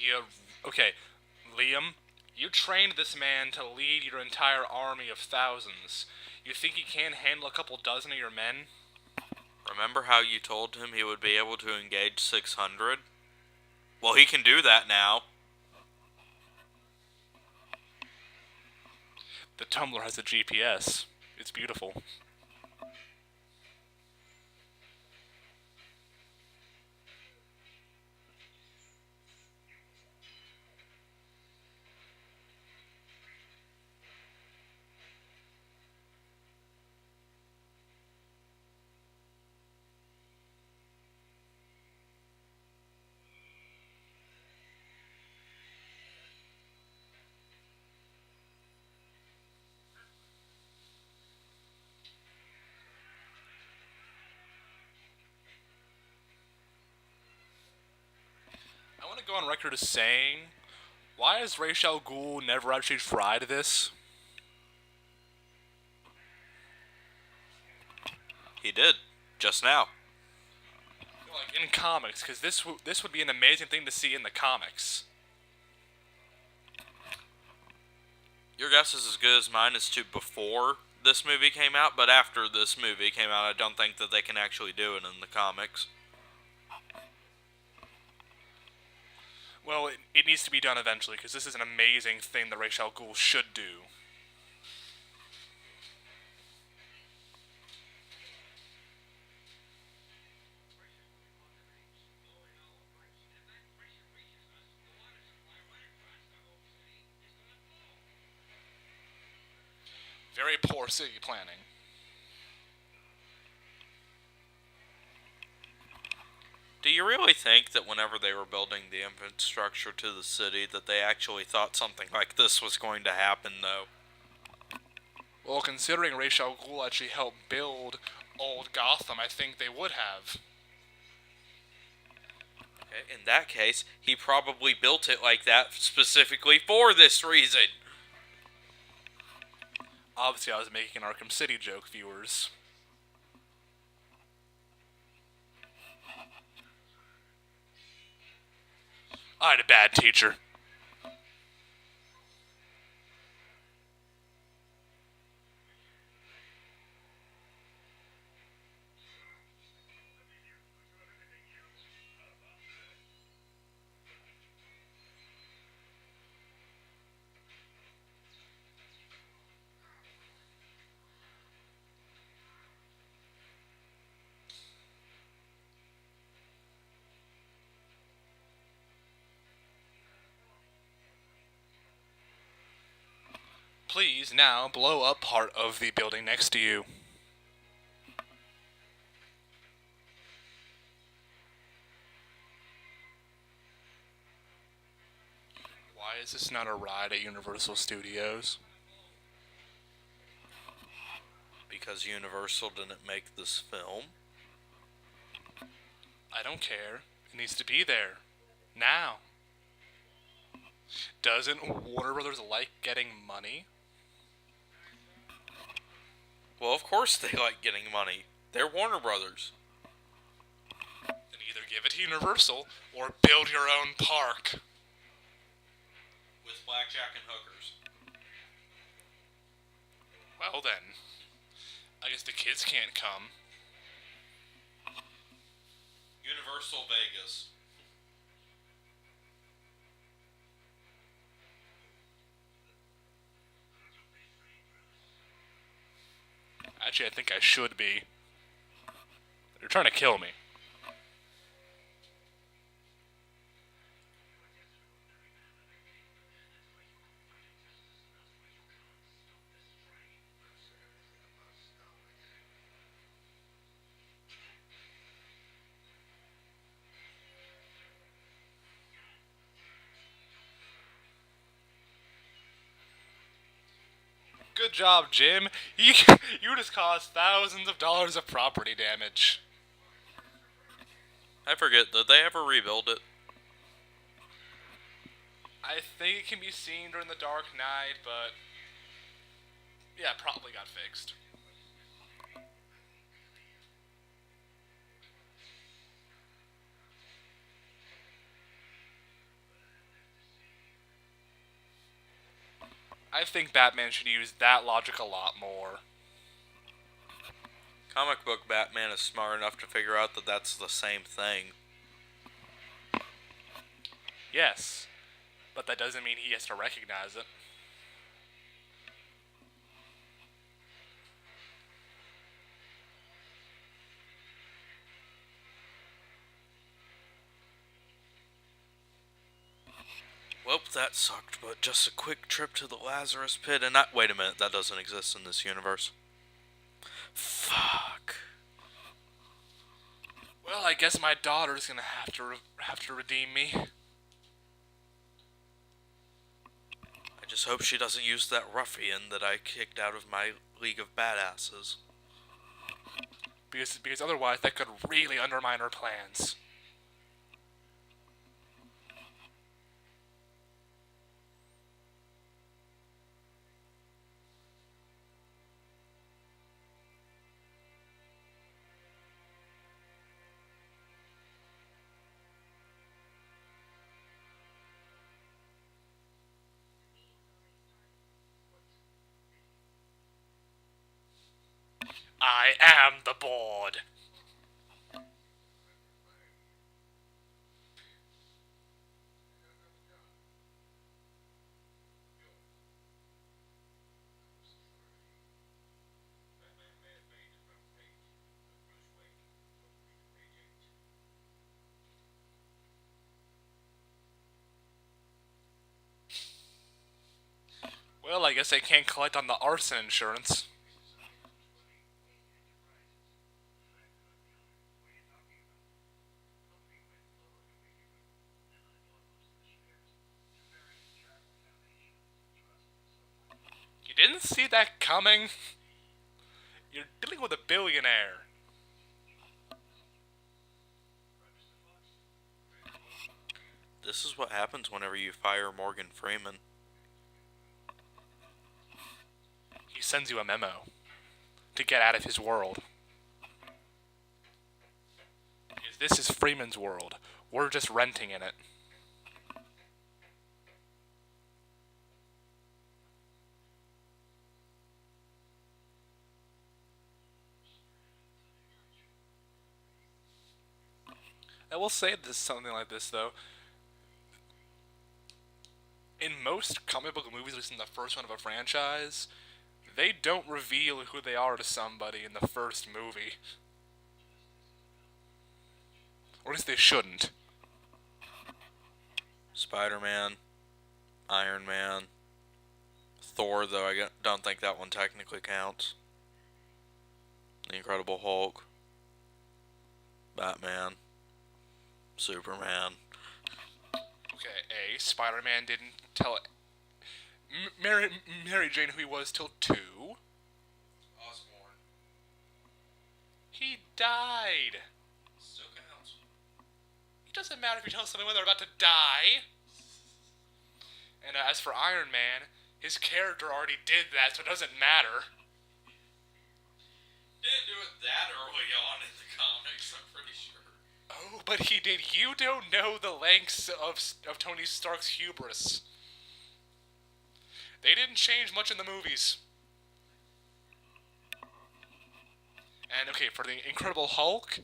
Yeah, okay, Liam, you trained this man to lead your entire army of thousands. You think he can handle a couple dozen of your men? Remember how you told him he would be able to engage 600? Well, he can do that now. The tumbler has a GPS. It's beautiful. I want to go on record as saying, why has Ra's al Ghul never actually tried this? He did. Just now. Like, in comics, because this would be an amazing thing to see in the comics. Your guess is as good as mine as to before this movie came out, but after this movie came out, I don't think that they can actually do it in the comics. Well, it needs to be done eventually, because this is an amazing thing that Ra's al Ghul should do. Very poor city planning. Do you really think that whenever they were building the infrastructure to the city that they actually thought something like this was going to happen, though? Well, considering Ra's al Ghul actually helped build old Gotham, I think they would have. Okay, in that case, he probably built it like that specifically for this reason. Obviously, I was making an Arkham City joke, viewers. I had a bad teacher. Please now blow up part of the building next to you. Why is this not a ride at Universal Studios? Because Universal didn't make this film. I don't care. It needs to be there. Now. Doesn't Warner Brothers like getting money? Well, of course they like getting money. They're Warner Brothers. Then either give it to Universal or build your own park. With blackjack and hookers. Well then, I guess the kids can't come. Universal Vegas. Actually, I think I should be. They're trying to kill me. Good job, Jim. You just caused thousands of dollars of property damage. I forget, did they ever rebuild it? I think it can be seen during the Dark Knight, but yeah, probably got fixed. I think Batman should use that logic a lot more. Comic book Batman is smart enough to figure out that that's the same thing. Yes, but that doesn't mean he has to recognize it. Well, that sucked, but just a quick trip to the Lazarus Pit and that... Wait a minute, that doesn't exist in this universe. Fuck. Well, I guess my daughter's gonna have to redeem me. I just hope she doesn't use that ruffian that I kicked out of my League of Badasses. Because otherwise that could really undermine her plans. I am the board. Well, I guess I can't collect on the arson insurance. You didn't see that coming? You're dealing with a billionaire. This is what happens whenever you fire Morgan Freeman. He sends you a memo to get out of his world. Because this is Freeman's world. We're just renting in it. I will say this something like this though. In most comic book movies, at least in the first one of a franchise, they don't reveal who they are to somebody in the first movie. Or at least they shouldn't. Spider-Man, Iron Man, Thor, though, don't think that one technically counts. The Incredible Hulk. Batman. Superman. Okay, A. Spider-Man didn't tell Mary Jane who he was till 2. Osborn. He died. Still counts. It doesn't matter if you tell someone when they're about to die. And as for Iron Man, his character already did that, so it doesn't matter. Didn't do it that early on in the comics, I'm pretty sure. Oh, but he did. You don't know the lengths of Tony Stark's hubris. They didn't change much in the movies. And okay, for the Incredible Hulk,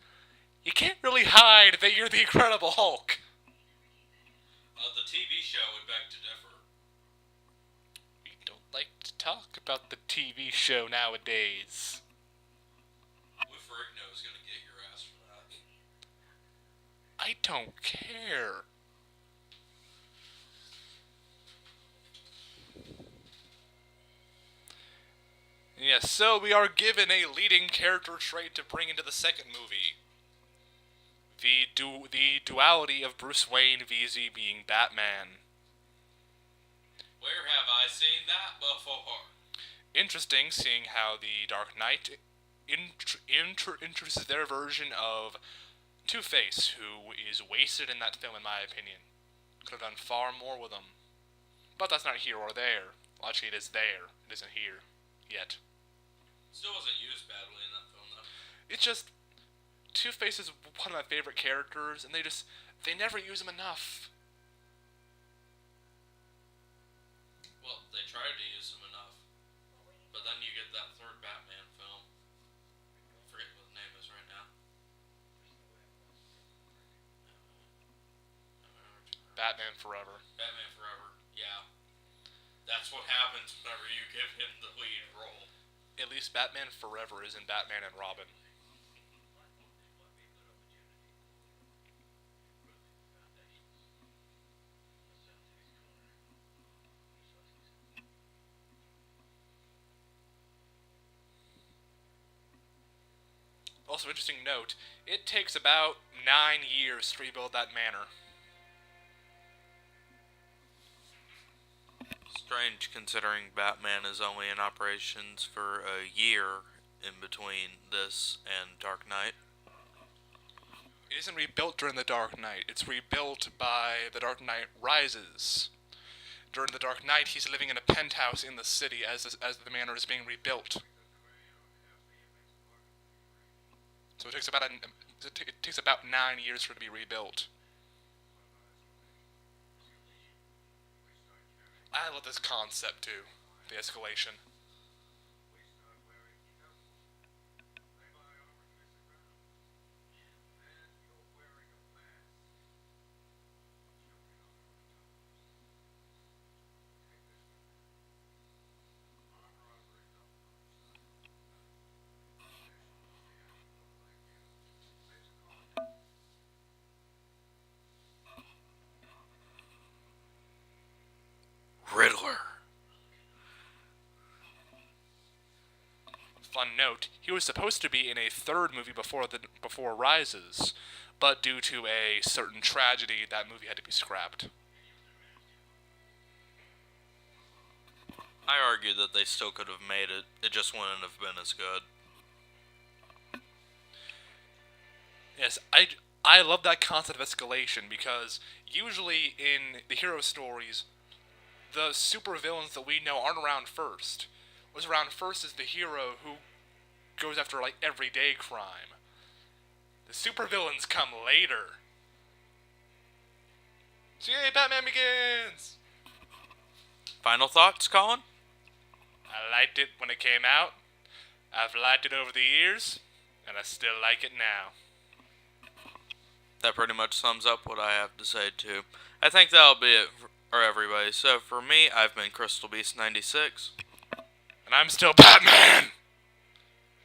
you can't really hide that you're the Incredible Hulk. The TV show would beg to differ. We don't like to talk about the TV show nowadays. Lou Ferrigno's gonna get your ass for that. I don't care. Yes, so we are given a leading character trait to bring into the second movie. The duality of Bruce Wayne VZ being Batman. Where have I seen that before? Interesting, seeing how the Dark Knight introduces their version of Two-Face, who is wasted in that film, in my opinion. Could have done far more with him. But that's not here or there. Well, actually, it is there. It isn't here. Yet. Still wasn't used badly in that film, though. It's just... Two-Face is one of my favorite characters, and they never use him enough. Well, they tried to use him enough. But then you get that third Batman film. I forget what the name is right now. Batman Forever. Batman Forever, yeah. That's what happens whenever you give him the lead role. At least Batman Forever isn't Batman and Robin. Also, interesting note, it takes about 9 years to rebuild that manor. Strange considering Batman is only in operations for a year in between this and Dark Knight. It isn't rebuilt during the Dark Knight, it's rebuilt by the Dark Knight Rises. During the Dark Knight, he's living in a penthouse in the city as the manor is being rebuilt. So it takes about 9 years for it to be rebuilt. I love this concept too, the escalation. Riddler. Fun note, he was supposed to be in a third movie before Rises, but due to a certain tragedy, that movie had to be scrapped. I argue that they still could have made it. It just wouldn't have been as good. Yes, I love that concept of escalation because usually in the hero stories, the supervillains that we know aren't around first. What's around first is the hero who goes after like everyday crime. The supervillains come later. So yay, Batman Begins! Final thoughts, Colin? I liked it when it came out. I've liked it over the years, and I still like it now. That pretty much sums up what I have to say, too. I think that'll be it for everybody. So for me, I've been Crystal Beast 96. And I'm still Batman!